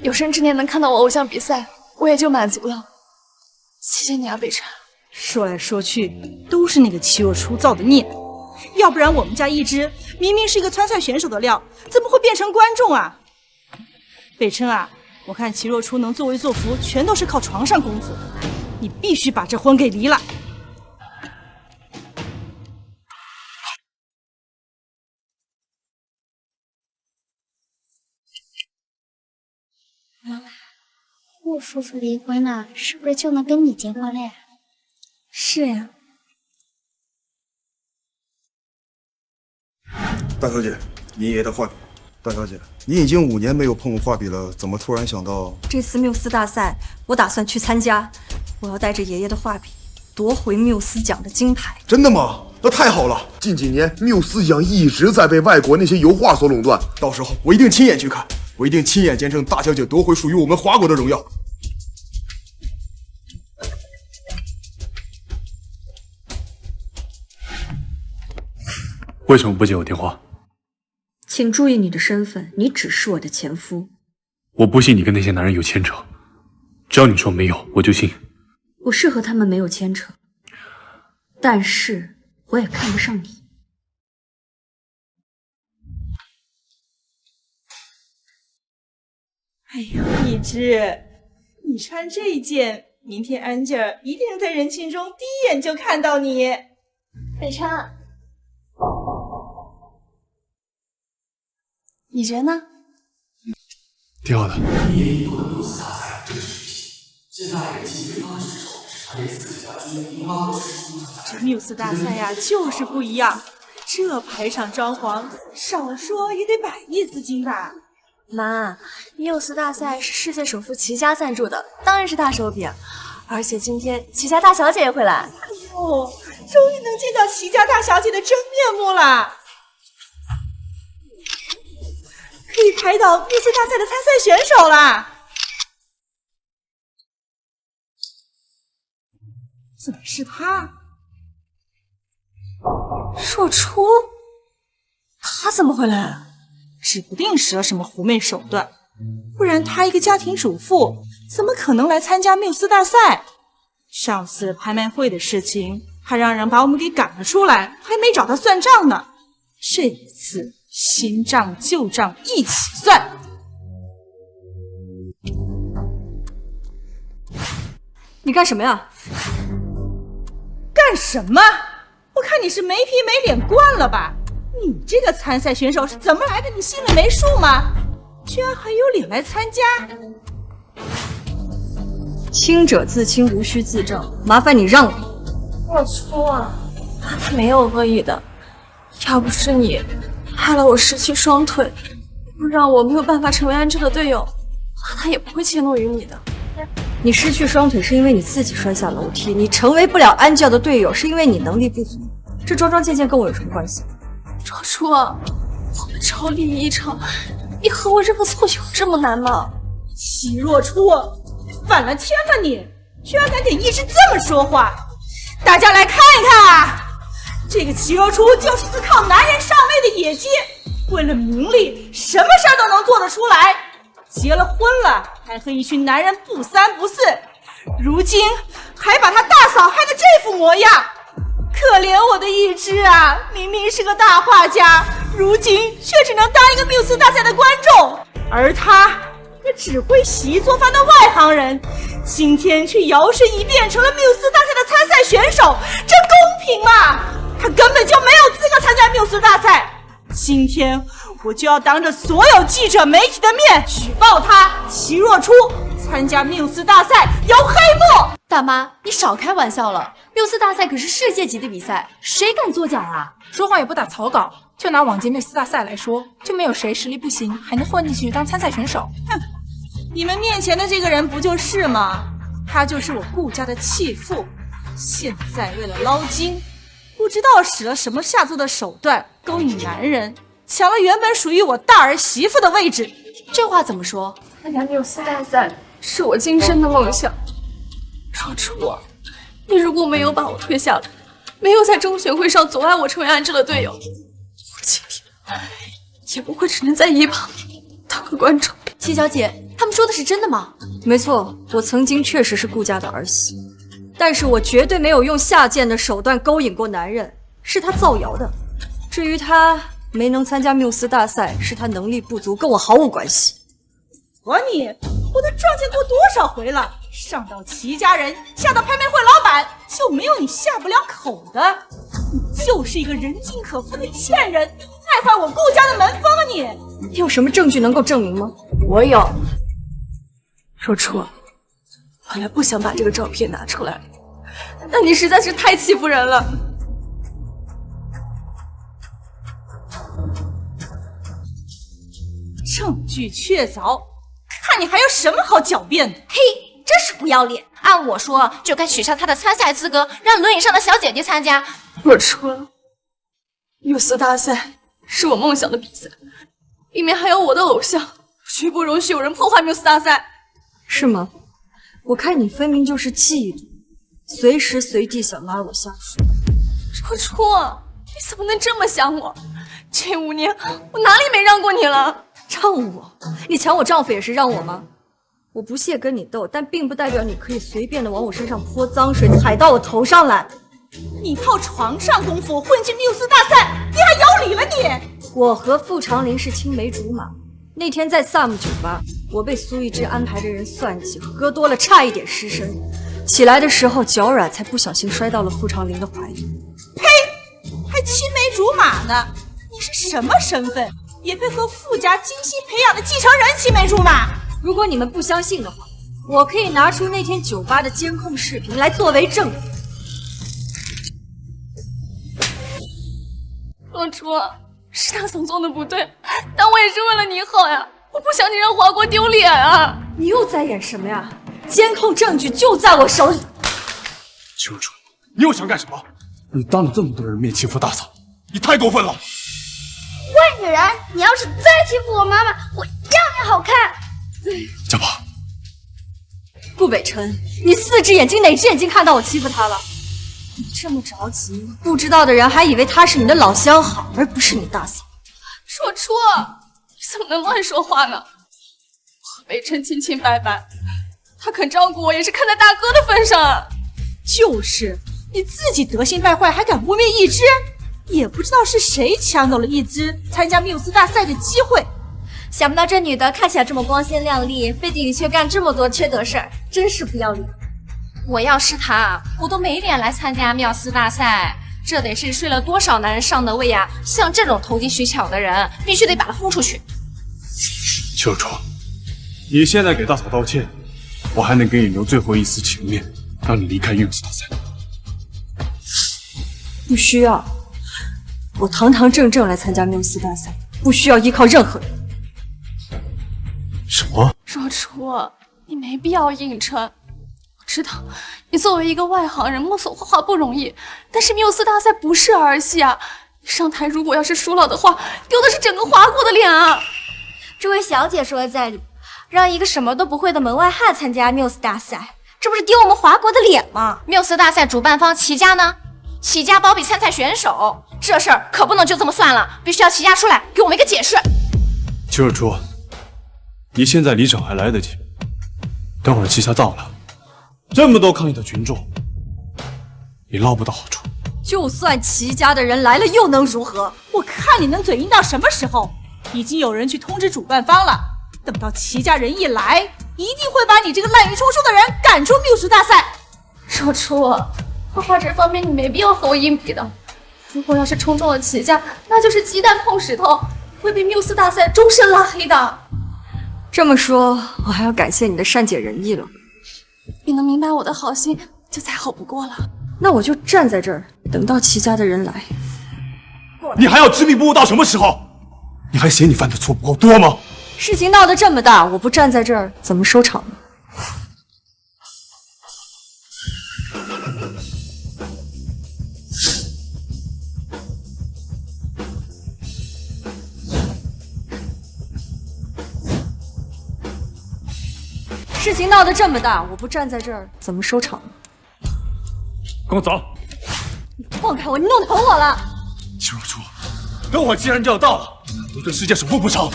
有生之年能看到我偶像比赛，我也就满足了。谢谢你啊，北辰。说来说去，都是那个齐若初造的孽。要不然我们家一只明明是一个参赛选手的料，怎么会变成观众啊？北辰啊，我看齐若初能作威作福，全都是靠床上功夫。你必须把这婚给离了。妈妈，顾叔叔离婚了，是不是就能跟你结婚了呀？是呀。大小姐，你爷爷的画笔。大小姐，你已经5年没有碰过画笔了，怎么突然想到？这次缪斯大赛，我打算去参加，我要带着爷爷的画笔夺回缪斯奖的金牌。真的吗？那太好了！近几年缪斯奖一直在被外国那些油画所垄断，到时候我一定亲眼去看，我一定亲眼见证大小姐夺回属于我们华国的荣耀。为什么不接我电话？请注意你的身份，你只是我的前夫。我不信你跟那些男人有牵扯，只要你说没有，我就信。我是和他们没有牵扯，但是我也看不上你。哎呦，一只，你穿这一件，明天安吉尔一定能在人群中第一眼就看到你。北辰，你觉得呢？挺好的。这缪斯大赛呀，就是不一样。这排场装潢，少说也得100亿资金吧？妈，缪斯大赛是世界首富齐家赞助的，当然是大手笔。而且今天齐家大小姐也会来。哎呦，终于能见到齐家大小姐的真面目了！可以拍到缪斯大赛的参赛选手啦！怎么是他？若初，他怎么会来？指不定使了什么狐媚手段，不然他一个家庭主妇，怎么可能来参加缪斯大赛？上次拍卖会的事情，还让人把我们给赶了出来，还没找他算账呢。这一次，新账旧账一起算。你干什么呀？干什么？我看你是没皮没脸惯了吧？你这个参赛选手是怎么来的？你心里没数吗？居然还有脸来参加！清者自清，无需自证。麻烦你让我。若初啊，他没有恶意的。要不是你害了我失去双腿，让我没有办法成为安志的队友，他也不会迁怒于你的。你失去双腿是因为你自己摔下楼梯，你成为不了安教的队友是因为你能力不足。这桩桩件件跟我有什么关系？若初，我们只有利益一场，你和我认个错有这么难吗？齐若初，反了天了你！居然敢给一只这么说话！大家来看一看，这个齐若初就是一个靠男人上位的野鸡，为了名利，什么事儿都能做得出来。结了婚了，还和一群男人不三不四，如今还把他大嫂害得这副模样。可怜我的一只啊，明明是个大画家，如今却只能当一个缪斯大赛的观众，而他一个只会洗衣做饭的外行人，今天却摇身一变成了缪斯大赛的参赛选手，这公平吗？他根本就没有资格参加缪斯大赛。今天我就要当着所有记者媒体的面举报他齐若初参加缪斯大赛有黑幕。大妈，你少开玩笑了，缪斯大赛可是世界级的比赛，谁敢作假啊？说话也不打草稿。就拿往届缪斯大赛来说，就没有谁实力不行还能混进去当参赛选手。哼，你们面前的这个人不就是吗？他就是我顾家的弃妇，现在为了捞金，不知道使了什么下作的手段勾引男人，抢了原本属于我大儿媳妇的位置。这话怎么说？参加缪斯大赛是我今生的梦想。若初，你如果没有把我推下来，没有在中选会上阻碍我成为安之的队友，我今天也不会只能在一旁当个观众。齐小姐，他们说的是真的吗？没错，我曾经确实是顾家的儿媳，但是我绝对没有用下贱的手段勾引过男人，是他造谣的。至于他没能参加缪斯大赛，是他能力不足，跟我毫无关系。我都撞见过多少回了，上到齐家人，下到拍卖会老板，就没有你下不了口的。你就是一个人尽可夫的贱人，败坏我顾家的门风啊你！你有什么证据能够证明吗？我有。若初，本来不想把这个照片拿出来，但你实在是太欺负人了。证据确凿，看你还有什么好狡辩的？嘿，真是不要脸！按我说，就该取消他的参赛资格，让轮椅上的小姐姐参加。若初，缪斯大赛是我梦想的比赛，里面还有我的偶像，绝不容许有人破坏缪斯大赛。是吗？我看你分明就是嫉妒，随时随地想拉我下水。若初，你怎么能这么想我？这5年我哪里没让过你了？让我？你抢我丈夫也是让我吗？我不屑跟你斗，但并不代表你可以随便的往我身上泼脏水，踩到我头上来。你靠床上功夫混进缪斯大赛，你还有理了你？我和傅长林是青梅竹马，那天在 Sam 酒吧，我被苏一之安排的人算计，喝多了差一点失身，起来的时候脚软，才不小心摔到了傅长林的怀里。呸！还青梅竹马呢？你是什么身份？也配和傅家精心培养的继承人青梅竹马？如果你们不相信的话，我可以拿出那天酒吧的监控视频来作为证据。若初，是他所做的不对，但我也是为了你好呀，我不想你让华国丢脸啊！你又在演什么呀？监控证据就在我手里。齐若初，你又想干什么？你当着这么多人面欺负大嫂，你太过分了！坏女人，你要是再欺负我妈妈，我样样好看。家宝，顾北辰，你4只眼睛哪只眼睛看到我欺负她了？你这么着急，不知道的人还以为她是你的老相好，而不是你大嫂。若初，你怎么能乱说话呢？我和北辰清清白白，他肯照顾我也是看在大哥的份上啊。就是你自己德行败坏，还敢污蔑一只？也不知道是谁抢走了一只参加缪斯大赛的机会。想不到这女的看起来这么光鲜亮丽，背地里却干这么多缺德事儿，真是不要脸。我要是她，我都没脸来参加缪斯大赛，这得是睡了多少男人上的位呀！像这种投机取巧的人，必须得把他轰出去。齐若初，你现在给大嫂道歉，我还能给你留最后一丝情面，让你离开缪斯大赛。不需要。我堂堂正正来参加缪斯大赛，不需要依靠任何人。什么？若初，你没必要硬撑。我知道你作为一个外行人摸索画画不容易，但是缪斯大赛不是儿戏啊！你上台如果要是输了的话，丢的是整个华国的脸啊！这位小姐说的在理，让一个什么都不会的门外汉参加缪斯大赛，这不是丢我们华国的脸吗？缪斯大赛主办方齐家呢？齐家包庇参赛选手，这事儿可不能就这么算了，必须要齐家出来给我们一个解释。齐若初，你现在离场还来得及，等会儿齐家到了，这么多抗议的群众，你捞不到好处。就算齐家的人来了，又能如何？我看你能嘴硬到什么时候？已经有人去通知主办方了，等到齐家人一来，一定会把你这个滥竽充数的人赶出缪斯大赛。若初，画画这方面你没必要和我硬比的。如果要是冲中了齐家，那就是鸡蛋碰石头，会被缪斯大赛终身拉黑的。这么说，我还要感谢你的善解人意了。你能明白我的好心，就再好不过了。那我就站在这儿，等到齐家的人来。你还要执迷不悟到什么时候？你还嫌你犯的错不够多吗？事情闹得这么大，我不站在这儿，怎么收场呢？事情闹得这么大，我不站在这儿，怎么收场呢？跟我走。你放开我，你弄疼我了。齐若初，等会既然就要到了，我对世界首富不成。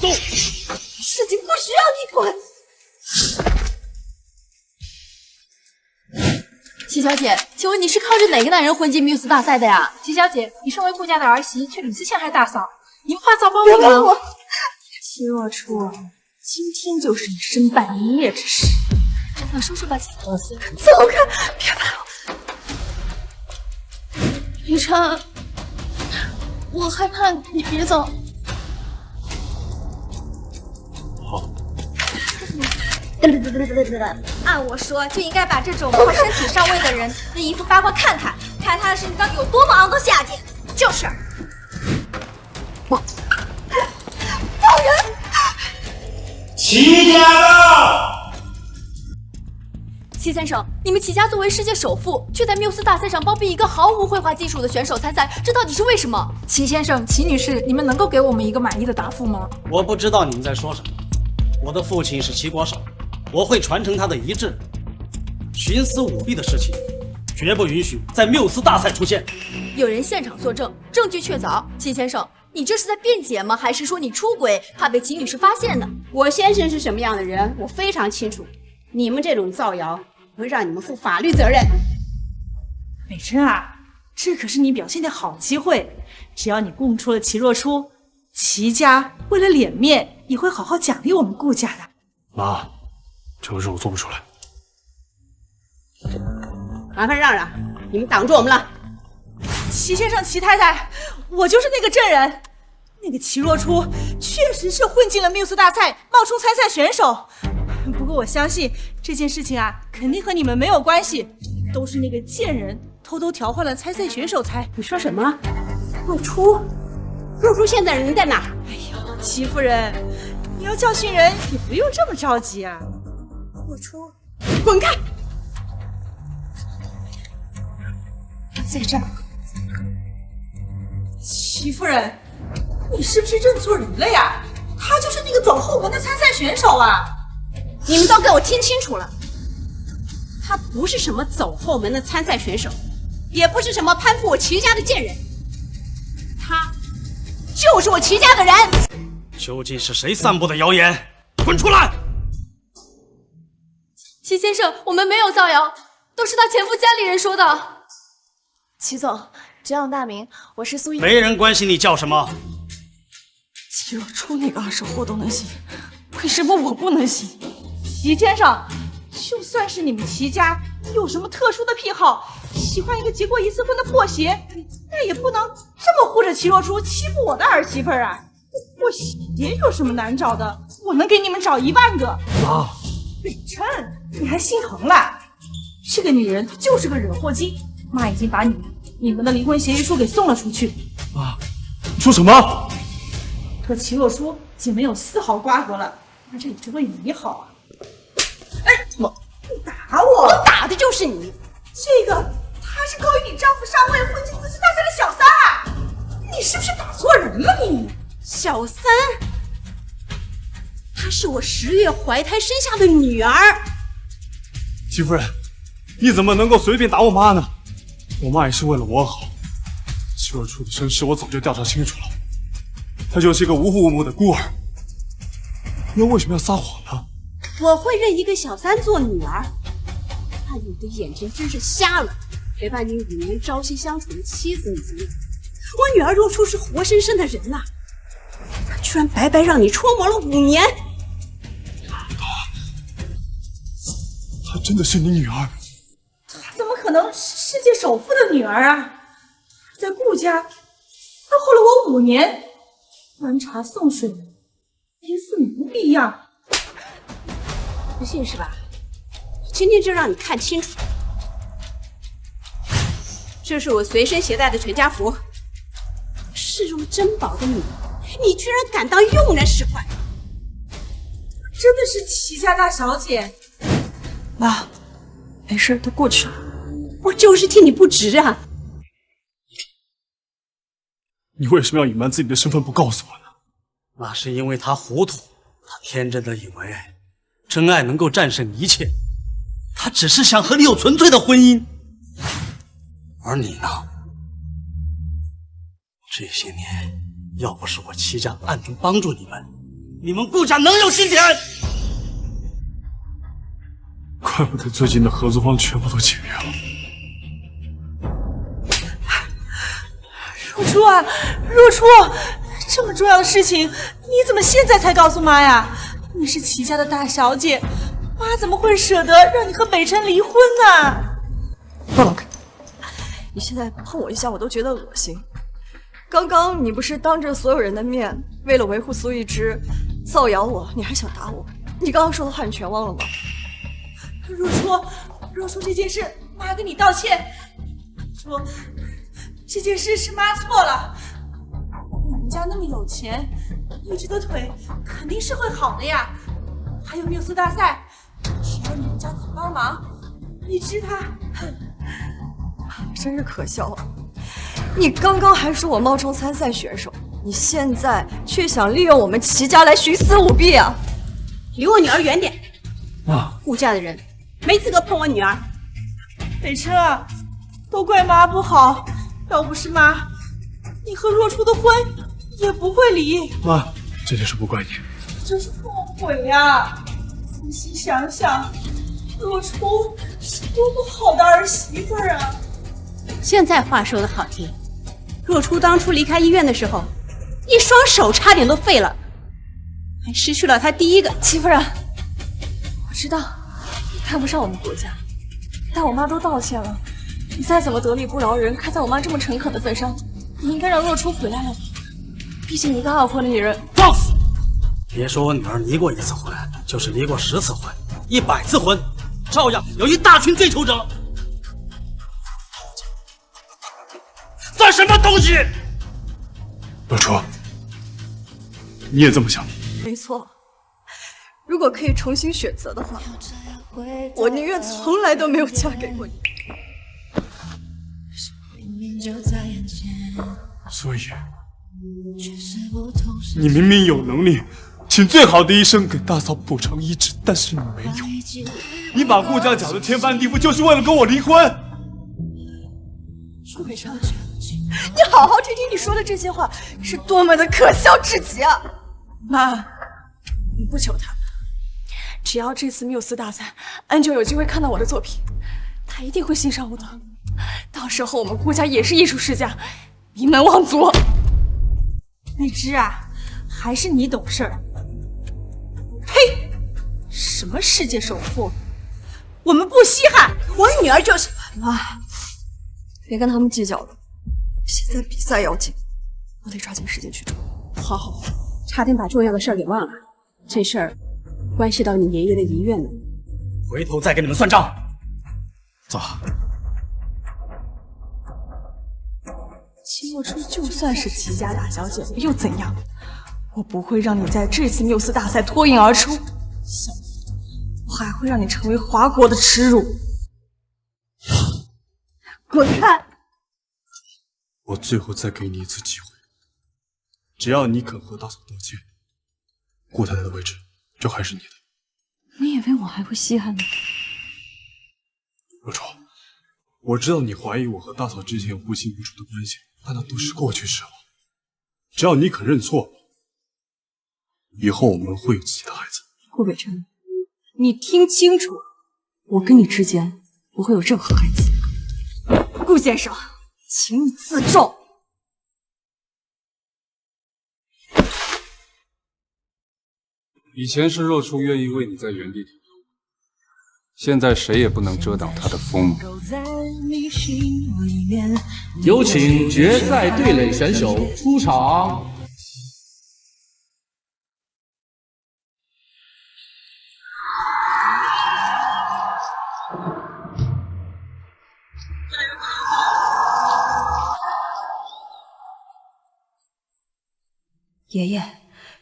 走。事情不需要你管。齐小姐，请问你是靠着哪个男人混进缪斯大赛的呀？齐小姐，你身为顾家的儿媳，却屡次陷害大嫂，你画造包庇吗？齐若初，今天就是你身败名裂之时。快说说吧，齐老师。走开，别拍我。李琛，我害怕，你别走。好。按我说，就应该把这种靠身体上位的人的衣服扒光看看，看他的身体到底有多么昂高下贱。就是。放人！齐家的。齐先生，你们齐家作为世界首富，却在缪斯大赛上包庇一个毫无绘画技术的选手参赛，这到底是为什么？齐先生、齐女士，你们能够给我们一个满意的答复吗？我不知道你们在说什么。我的父亲是齐国手，我会传承他的遗志。徇私舞弊的事情，绝不允许在缪斯大赛出现。有人现场作证，证据确凿。齐先生，你这是在辩解吗？还是说你出轨，怕被齐女士发现呢？我先生是什么样的人，我非常清楚。你们这种造谣，会让你们负法律责任。美珍啊，这可是你表现的好机会，只要你供出了齐若初，齐家为了脸面，也会好好奖励我们顾家的。妈，这个事我做不出来。麻烦让让，你们挡住我们了。齐先生、齐太太，我就是那个证人。那个齐若初确实是混进了缪斯大赛，冒充参赛选手。不过我相信这件事情啊，肯定和你们没有关系，都是那个贱人偷偷调换了参赛选手才。你说什么？若初？若初现在人在哪？哎呦，齐夫人，你要教训人也不用这么着急啊。若初，滚开！在这儿。齐夫人，你是不是认错人了呀？他就是那个走后门的参赛选手啊！你们都给我听清楚了，他不是什么走后门的参赛选手，也不是什么攀附我齐家的贱人，他就是我齐家的人。究竟是谁散布的谣言？滚出来！齐先生，我们没有造谣，都是他前夫家里人说的。齐总，久仰大名，我是苏一。没人关心你叫什么。齐若初那个二手货都能行，为什么我不能行？齐先生，就算是你们齐家有什么特殊的癖好，喜欢一个结过一次婚的破鞋，那也不能这么护着齐若初欺负我的儿媳妇儿啊！破鞋有什么难找的？我能给你们找10000个。妈，北辰，你还心疼了？这个女人她就是个惹祸精，妈已经把你们的离婚协议书给送了出去。妈，你说什么？和齐若初已经没有丝毫瓜葛了，那这里只为你好啊！哎，妈，你打我！我打的就是你！这个他是勾引你丈夫上位混进公司大赛的小三啊！你是不是打错人了你？小三，她是我10月怀胎生下的女儿。戚夫人，你怎么能够随便打我妈呢？我妈也是为了我好。邱若初的身世我早就调查清楚了，她就是一个无父无母的孤儿。你又为什么要撒谎呢？我会认一个小三做女儿？那你的眼睛真是瞎了！陪伴你5年朝夕相处的妻子你没有，我女儿若初是活生生的人呐，她居然白白让你戳磨了5年。她真的是你女儿？她怎么可能是世界首富的女儿啊？在顾家，她护了我5年，端茶送水，一似奴婢一样。不信是吧？今天就让你看清楚。这是我随身携带的全家福，视如珍宝的你，你居然敢当佣人使唤！真的是齐家大小姐？妈，没事，都过去了。我就是替你不值啊！你为什么要隐瞒自己的身份不告诉我呢？那是因为他糊涂，他天真的以为真爱能够战胜一切，他只是想和你有纯粹的婚姻。而你呢？这些年，要不是我齐家暗中帮助你们，你们顾家能有今天？怪不得最近的合作方全部都解约了。若初啊，若初，这么重要的事情，你怎么现在才告诉妈呀？你是齐家的大小姐，妈怎么会舍得让你和北辰离婚呢？放老开！你现在碰我一下，我都觉得恶心。刚刚你不是当着所有人的面，为了维护苏一之，造谣我，你还想打我？你刚刚说的话你全忘了吗？若初，这件事妈跟你道歉。说这件事是妈错了。你们家那么有钱，一之的腿肯定是会好的呀。还有缪斯大赛，只要你们家肯帮忙，一之他，真是可笑啊！你刚刚还说我冒充参赛选手，你现在却想利用我们齐家来徇私舞弊啊！离我女儿远点！妈，顾家的人没资格碰我女儿。北辰啊，都怪妈不好，要不是妈，你和若初的婚也不会离。妈，这件事不怪你。真是后悔呀！仔细想想，若初是多么好的儿媳妇啊！现在话说的好听，若初当初离开医院的时候，一双手差点都废了，还失去了她第一个戚夫人。我知道你看不上我们顾家，但我妈都道歉了，你再怎么得理不饶人，看在我妈这么诚恳的份上，你应该让若初回来了。毕竟一个2婚的女人，放肆！别说我女儿离过1次婚，就是离过10次婚、100次婚，照样有一大群追求者。算什么东西？若初，你也这么想？没错，如果可以重新选择的话，我宁愿从来都没有嫁给过你。所以，你明明有能力请最好的医生给大嫂补偿医治，但是你没有。你把顾家搅得天翻地覆，就是为了跟我离婚。为啥？你好好听听你说的这些话，是多么的可笑至极啊！妈，你不求他，只要这次缪斯大赛，安九有机会看到我的作品，他一定会欣赏我的。到时候我们顾家也是艺术世家，名门望族。荔枝啊，还是你懂事儿。呸！什么世界首富，我们不稀罕。我女儿就是。妈，别跟他们计较了，现在比赛要紧，我得抓紧时间去做。好，差点把重要的事儿给忘了，这事儿关系到你爷爷的遗愿呢。回头再跟你们算账。走。齐若初就算是齐家大小姐，又怎样？我不会让你在这次缪斯大赛脱颖而出，相反，我还会让你成为华国的耻辱。滚开！我最后再给你一次机会，只要你肯和大嫂道歉，顾太太的位置就还是你的。你以为我还会稀罕你？若初，我知道你怀疑我和大嫂之前有不清不楚的关系，但那都是过去式了。只要你肯认错，以后我们会有自己的孩子。顾北辰，你听清楚，我跟你之间不会有任何孩子。顾先生，请你自重。以前是若初愿意为你在原地停留，现在谁也不能遮挡他的锋芒。有请决赛对垒选手出场。爷爷，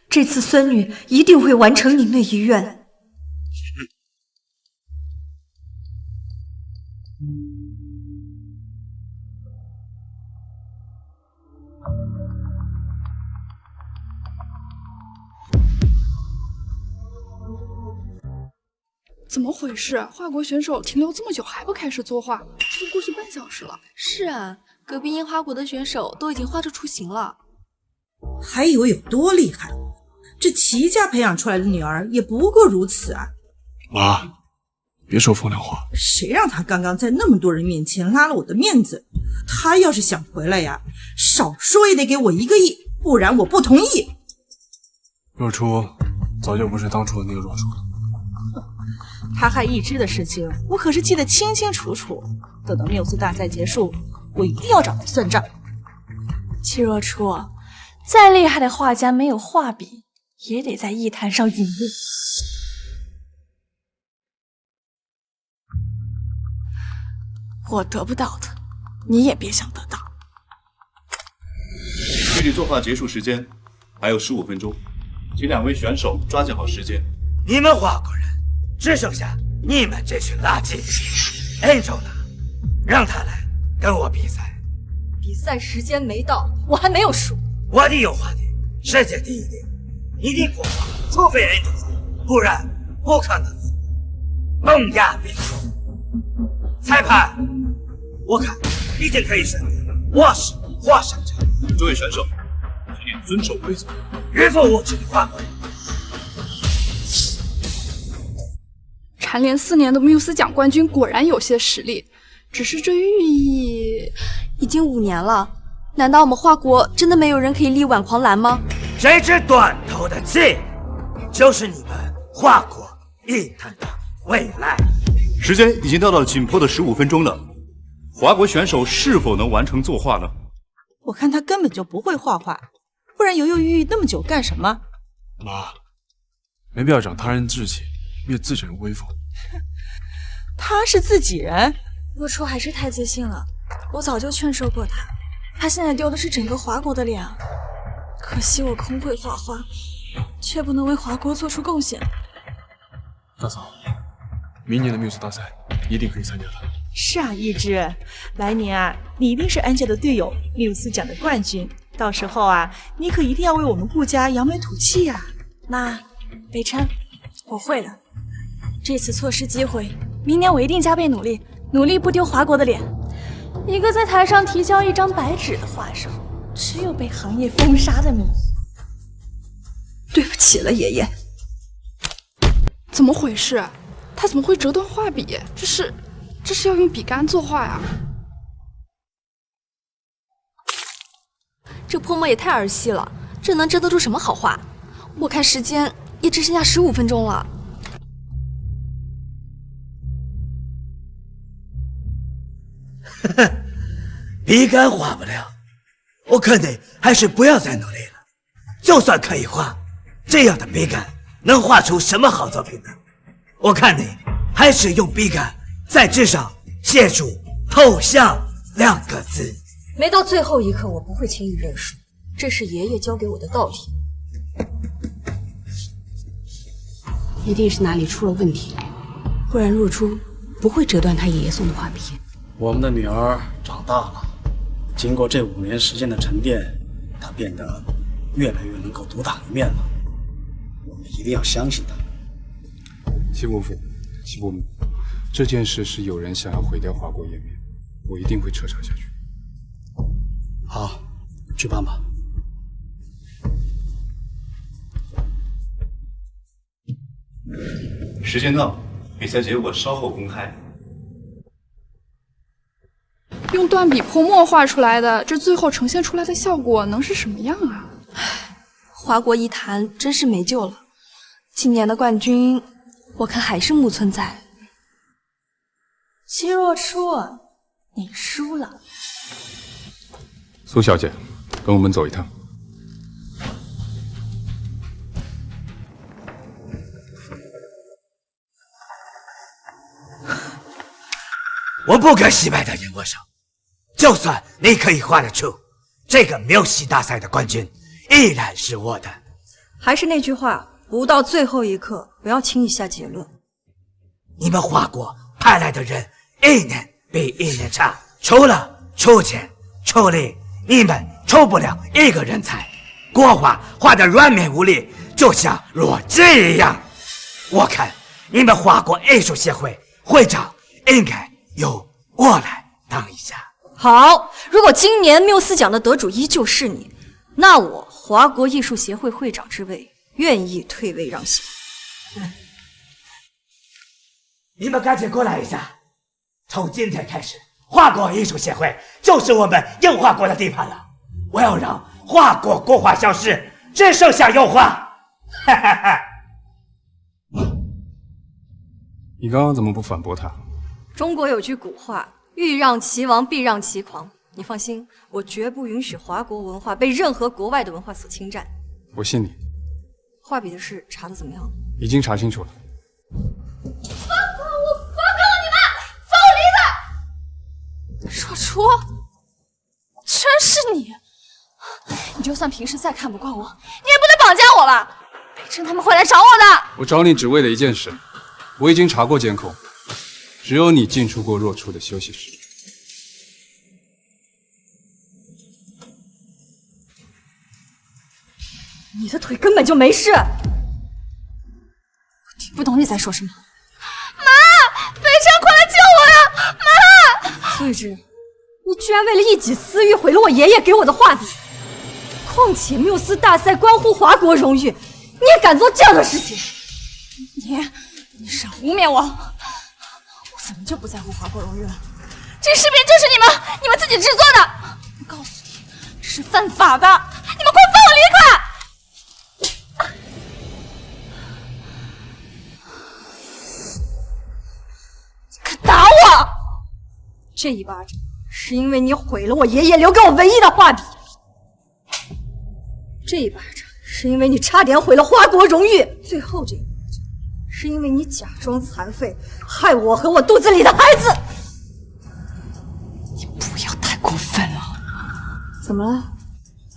这次孙女一定会完成您的遗愿。怎么回事？华国选手停留这么久还不开始作画，这都过去半小时了。是啊，隔壁樱花国的选手都已经画出雏形了。还以为有多厉害，这齐家培养出来的女儿也不过如此啊！妈，别说风凉话。谁让他刚刚在那么多人面前拉了我的面子？他要是想回来呀，少说也得给我1个亿，不然我不同意。若初早就不是当初的那个若初了。他害一之的事情，我可是记得清清楚楚。等到缪斯大赛结束，我一定要找他算账。齐若初，再厉害的画家没有画笔，也得在艺坛上引路。我得不到的，你也别想得到。距离作画结束时间还有15分钟，请2位选手抓紧好时间。你们华国人只剩下你们这群垃圾。Angel 呢？让他来跟我比赛。比赛时间没到，我还没有输。我的有话的，世界第一的，你的国画除非 Angel， 不然不可能。孟亚比赛，裁判，我看已经可以审定我是华山城。诸位选手，请你遵守规则。允复我这的话。蝉联4年的缪斯奖冠军果然有些实力，只是这寓意已经5年了，难道我们华国真的没有人可以力挽狂澜吗？这支断头的气，就是你们华国艺坛的未来。时间已经到了紧迫的15分钟了，华国选手是否能完成作画呢？我看他根本就不会画画，不然犹犹豫豫那么久干什么？妈，没必要长他人志气，灭自己人威风。他是自己人。若初还是太自信了，我早就劝说过他，他现在丢的是整个华国的脸。可惜我空会画画，却不能为华国做出贡献。大嫂，明年的缪斯大赛一定可以参加的。是啊，一之，来年啊，你一定是安家的队友，缪斯奖的冠军。到时候啊，你可一定要为我们顾家扬眉吐气呀！妈，北琛，我会的。这次错失机会，明年我一定加倍努力，努力不丢华国的脸。一个在台上提交一张白纸的画手，只有被行业封杀的命。对不起了，爷爷。怎么回事？他怎么会折断画笔？这是要用笔杆作画呀？这泼墨也太儿戏了，这能折得出什么好画？我看时间也只剩下15分钟了。笔杆画不了，我看你还是不要再努力了。就算可以画，这样的笔杆能画出什么好作品呢？我看你还是用笔杆在纸上写出“投降”2个字。没到最后一刻，我不会轻易认输，这是爷爷教给我的道理。一定是哪里出了问题，不然若初不会折断他爷爷送的画笔。我们的女儿长大了，经过这5年时间的沉淀，她变得越来越能够独当一面了。我们一定要相信她。齐伯父，齐伯母，这件事是有人想要毁掉华国颜面，我一定会彻查下去。好，去办吧。时间到，比赛结果稍后公开。用断笔泼墨画出来的，这最后呈现出来的效果能是什么样啊？华国一坛真是没救了，今年的冠军，我看还是木村在。齐若初，你输了。苏小姐，跟我们走一趟。我不跟西北的人握手，就算你可以画得出，这个缪西大赛的冠军依然是我的。还是那句话，不到最后一刻，不要轻易下结论。你们华国派来的人一年比一年差，除了出钱出力，你们出不了一个人才。国画画得软绵无力，就像弱鸡一样。我看你们华国艺术协会会长应该由我来当一下。好，如果今年缪斯奖的得主依旧是你，那我华国艺术协会会长之位愿意退位让贤。你们赶紧过来一下！从今天开始，华国艺术协会就是我们映华国的地盘了。我要让华国国画消失，只剩下油画。哈哈哈！你刚刚怎么不反驳他？中国有句古话，欲让其亡，必让其狂。你放心，我绝不允许华国文化被任何国外的文化所侵占。我信你。画笔的事查得怎么样？已经查清楚了。放过我！放过你们！放我离子！若初，居然是你！你就算平时再看不惯我，你也不能绑架我吧？北辰他们会来找我的。我找你只为了一件事，我已经查过监控，只有你进出过若初的休息室。你的腿根本就没事。我听不懂你在说什么。妈，北辰，快来救我呀！妈！苏玉芝，你居然为了一己私欲毁了我爷爷给我的画笔！况且缪斯大赛关乎华国荣誉，你也敢做这样的事情？你少污蔑我！我怎么就不在乎华国荣誉了？这视频就是你们自己制作的！我告诉你，这是犯法的！你们快放我离开！敢打我！这一巴掌是因为你毁了我爷爷留给我唯一的画笔。这一巴掌是因为你差点毁了华国荣誉。最后这一巴掌是因为你假装残废，害我和我肚子里的孩子。你不要太过分了。怎么了？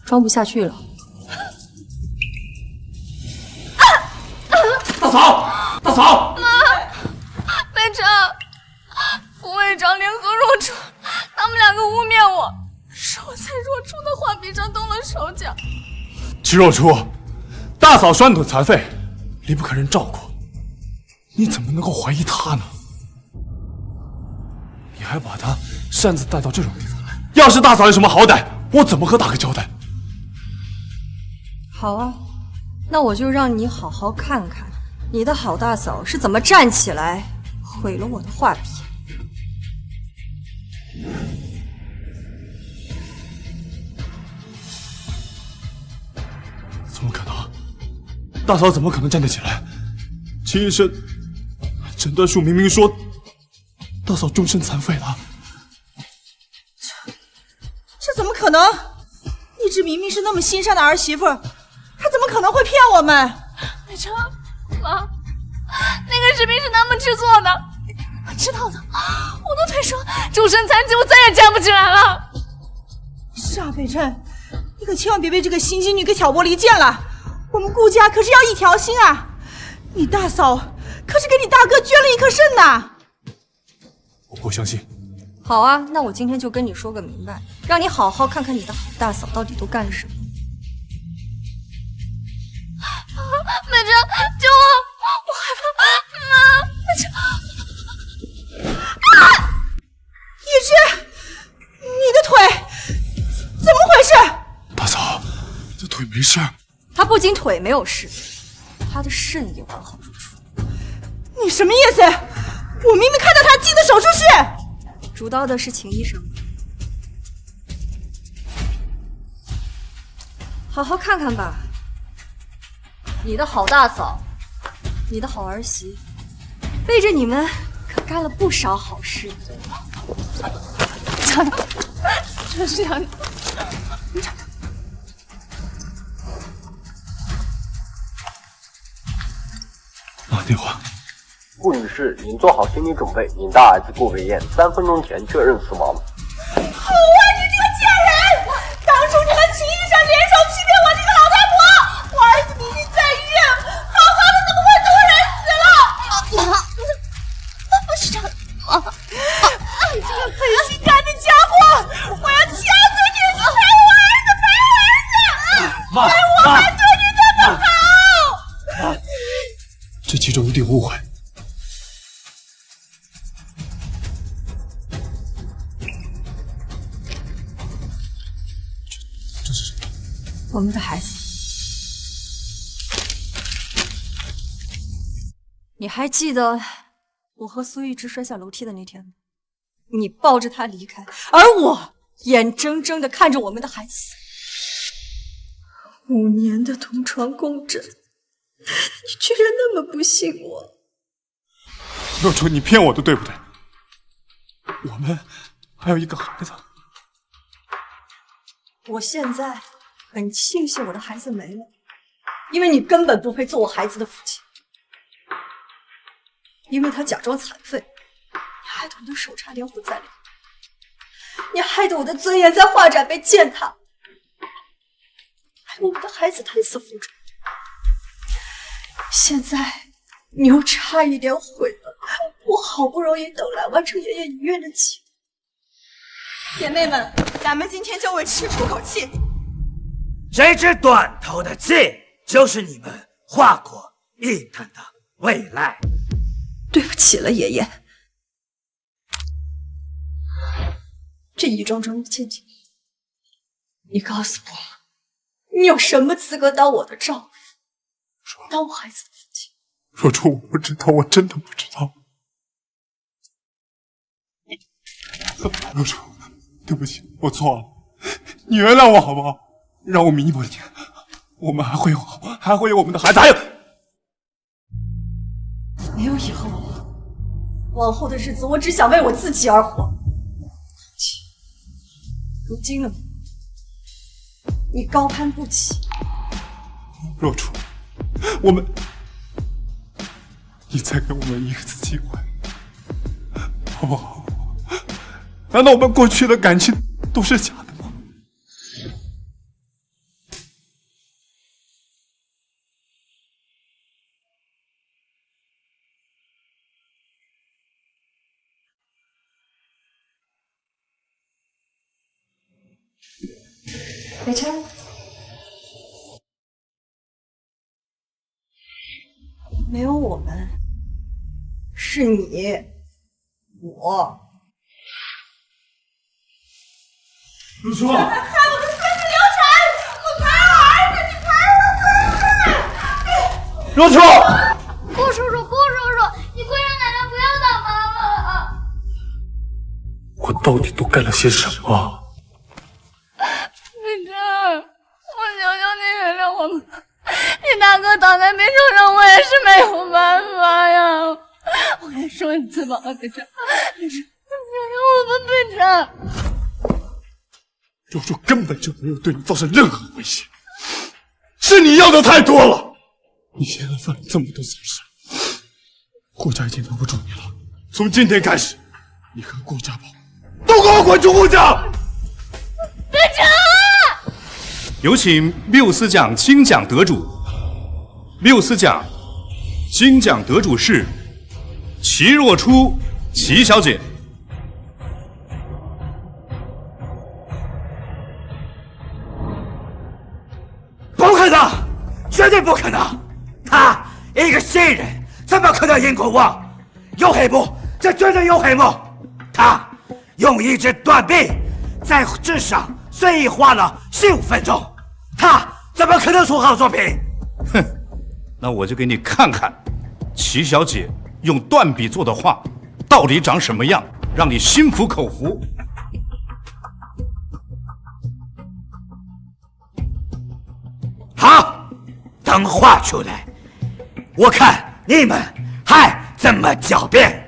装不下去了？大嫂，大嫂！妈，北辰，副会长联合若初，他们两个污蔑我，说我在若初的画笔上动了手脚。齐若初，大嫂拴腿残废，离不开人照顾，你怎么能够怀疑她呢？你还把她擅自带到这种地方来，要是大嫂有什么好歹，我怎么和大哥交代？好啊，那我就让你好好看看你的好大嫂是怎么站起来毁了我的画笔。怎么可能？大嫂怎么可能站得起来？秦医生诊断书明明说大嫂终身残废了。这怎么可能？一直明明是那么心善的儿媳妇，她怎么可能会骗我们？北辰，妈，那个视频是他们制作的，我知道的。我的腿说终身残疾，我再也站不起来了。是啊，北辰，你可千万别被这个心机女给挑拨离间了。我们顾家可是要一条心啊！你大嫂可是给你大哥捐了一颗肾呐！我不相信。好啊，那我今天就跟你说个明白，让你好好看看你的好大嫂到底都干什么。北辰，救我！我害怕，妈，北辰！啊！一只，事儿？他不仅腿没有事，他的肾也完好如初。你什么意思？我明明看到他进的手术室。主刀的是秦医生。好好看看吧，你的好大嫂，你的好儿媳，背着你们可干了不少好事。这是杨。电话。顾女士，您做好心理准备，您大儿子顾伟燕3分钟前确认死亡。好啊，你这个贱人！当初你和秦医生联手欺骗我这个老太婆，我儿子明明在医院，好好的怎么会突然死了？妈，不是这样，妈，你这个狠心干的家伙，我要掐死你！你陪我儿子，陪我儿子！妈，我还对你这么好！这其中一定误会。这是什么？我们的孩子。你还记得我和苏玉芝摔下楼梯的那天吗？你抱着他离开，而我眼睁睁地看着我们的孩子死。5年的同床共枕，你居然那么不信我！若初，你骗我的，对不对？我们还有一个孩子。我现在很庆幸我的孩子没了，因为你根本不配做我孩子的父亲。因为他假装残废，你害得我的手差点毁在里面，你害得我的尊严在画展被践踏，害得我们的孩子胎死腹中。现在你又差一点毁了我好不容易等来完成爷爷遗愿的计划。姐妹们，咱们今天就为吃出口气。这支断头的气，就是你们华国一统的未来。对不起了，爷爷。这一桩桩的陷阱，你告诉我，你有什么资格当我的丈夫，当我孩子的父亲？若初，我不知道，我真的不知道。若初，对不起，我错了，你原谅我好不好？让我弥补一点，我们还会有我们的孩子，还有。没有以后了，往后的日子我只想为我自己而活。如今了，你高攀不起。若初，你再给我们一次机会，好不好？难道我们过去的感情都是假的吗？北辰，没有我们，是你，我。若初，害我的孙子流产！我陪我儿子，你陪我孙子！若初，顾叔叔，顾叔叔，你快让奶奶不要打妈妈了！我到底都干了些什么？北辰，我求求你原谅我们，你大哥倒在病床上，我也是没有办法呀。我也说一次吧，北辰，原谅我们，北辰。若初根本就没有对你造成任何威胁，是你要的太多了。你现在犯了这么多错事，顾家已经留不住你了。从今天开始，你和顾家宝都给我滚出顾家！北辰，有请缪斯奖金奖得主。缪斯奖金奖得主是齐若初，齐小姐。不可能，绝对不可能！他一个新人，怎么可能赢过我？有黑幕，这绝对有黑幕！他用一支断臂在纸上随意画了15分钟，他怎么可能出好作品？哼，那我就给你看看，齐小姐用断笔做的画到底长什么样，让你心服口服。好，等画出来，我看你们还怎么狡辩。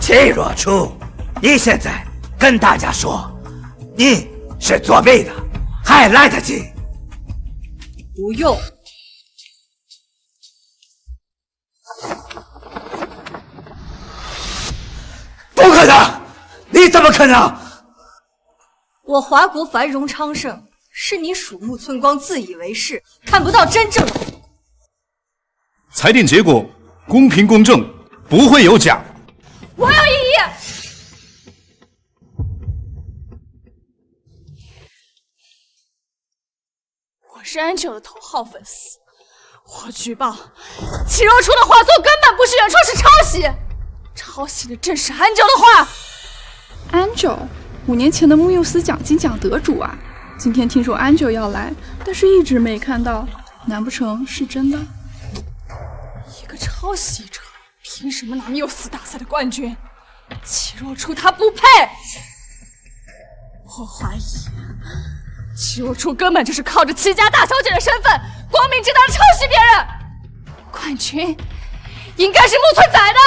齐若初，你现在跟大家说你是作弊的，还来得及。不用。不可能！你怎么可能？我华国繁荣昌盛，是你鼠目寸光，自以为是，看不到真正的。裁定结果公平公正，不会有假。我要异议！我是Angel的头号粉丝，我举报齐若初的画作根本不是原创，是抄袭，抄袭的正是Angel的画。Angel，5年前的穆佑斯奖金奖得主啊！今天听说Angel要来，但是一直没看到，难不成是真的？一个抄袭者，凭什么拿缪斯大赛的冠军？齐若初他不配！我怀疑齐若初根本就是靠着齐家大小姐的身份，光明正大的抄袭别人。冠军应该是木村仔的。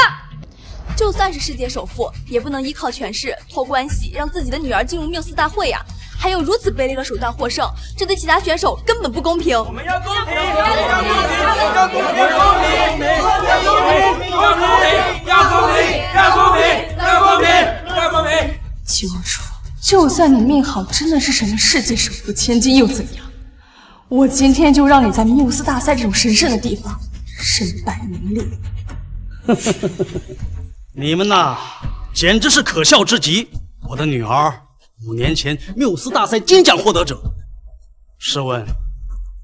就算是世界首富，也不能依靠权势、托关系让自己的女儿进入缪斯大会呀！还用如此卑劣的手段获胜，这对其他选手根本不公平。我们要公平，要公平，要公平，要公平，要公平，要公平，要公平，要公平，要公平，要公平。齐若初，就算你命好，真的是什么世界首富千金又怎样？我今天就让你在缪斯大赛这种神圣的地方身败名裂。你们呐，简直是可笑之极！我的女儿5年前缪斯大赛金奖获得者，试问，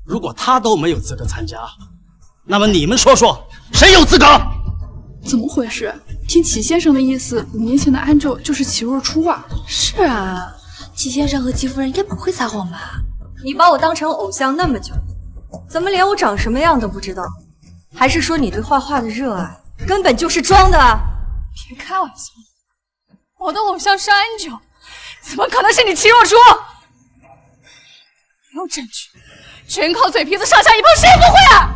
如果她都没有资格参加，那么你们说说，谁有资格？怎么回事？听齐先生的意思，5年前的Angel就是齐若初啊。是啊，齐先生和齐夫人应该不会撒谎吧？你把我当成偶像那么久，怎么连我长什么样都不知道？还是说你对画画的热爱根本就是装的啊？别开玩笑，我的偶像是Angel，怎么可能是你齐若初？没有证据，全靠嘴皮子上下一碰，谁也不会啊！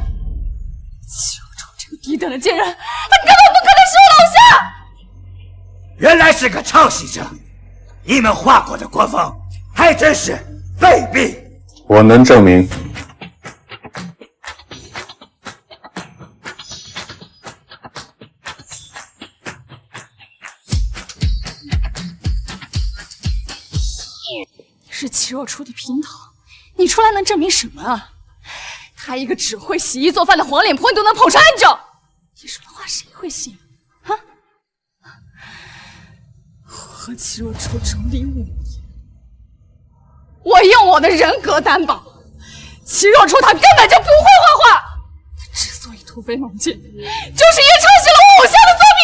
齐若初这个低等的贱人，他根本不可能是我的偶像！原来是个抄袭者，你们华国的国风还真是卑鄙！我能证明。是齐若初的姘头，你出来能证明什么啊？他一个只会洗衣做饭的黄脸婆，你都能捧上Angel，你说的话谁会信啊？我和齐若初妯娌5年，我用我的人格担保，齐若初她根本就不会画画，她之所以突飞猛进，就是因为抄袭了我偶像的作品。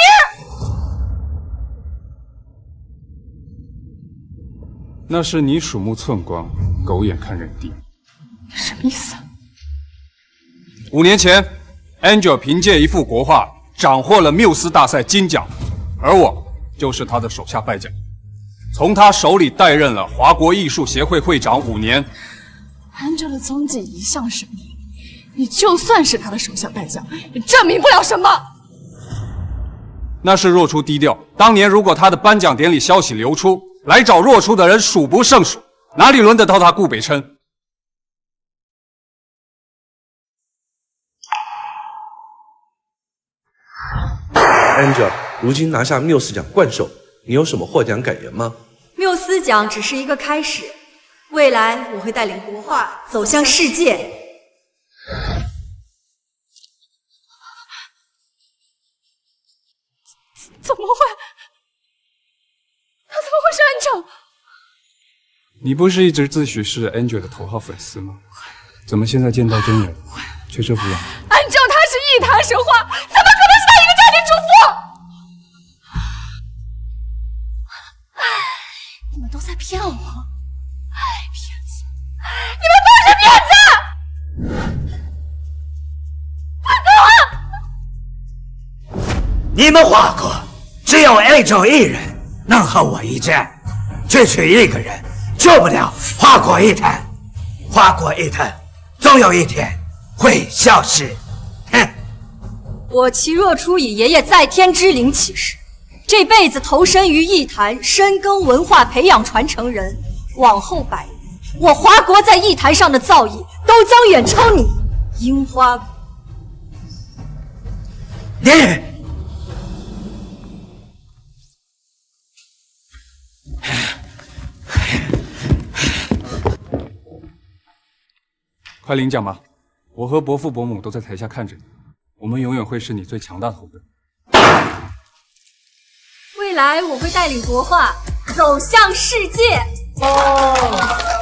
那是你鼠目寸光，狗眼看人低。什么意思？5年前 ，Angel 凭借一幅国画斩获了缪斯大赛金奖，而我就是他的手下败将，从他手里代任了华国艺术协会会长5年。Angel 的踪迹一向神秘，你就算是他的手下败将，也证明不了什么。那是若初低调，当年如果他的颁奖典礼消息流出，来找若初的人数不胜数，哪里轮得到他顾北琛？Angel 如今拿下缪斯奖冠首，你有什么获奖感言吗？缪斯奖只是一个开始，未来我会带领国画走向世界。怎么会？他怎么会是Angel？你不是一直自诩是 Angel 的头号粉丝吗？怎么现在见到真人却这副样子？Angel 他是一坛神话，怎么可能是他一个家庭主妇？你们都在骗我！骗子！你们都是骗子！你们华国只有Angel一人能和我一战，区区一个人救不了华国一坛。华国一坛总有一天会消失。哼！我齐若初以爷爷在天之灵起誓，这辈子投身于艺坛，深耕文化，培养传承人。往后100年，我华国在艺坛上的造诣都将远超你樱花国。你快领奖吧！我和伯父伯母都在台下看着你，我们永远会是你最强大的后盾。未来我会带领国画走向世界。哦。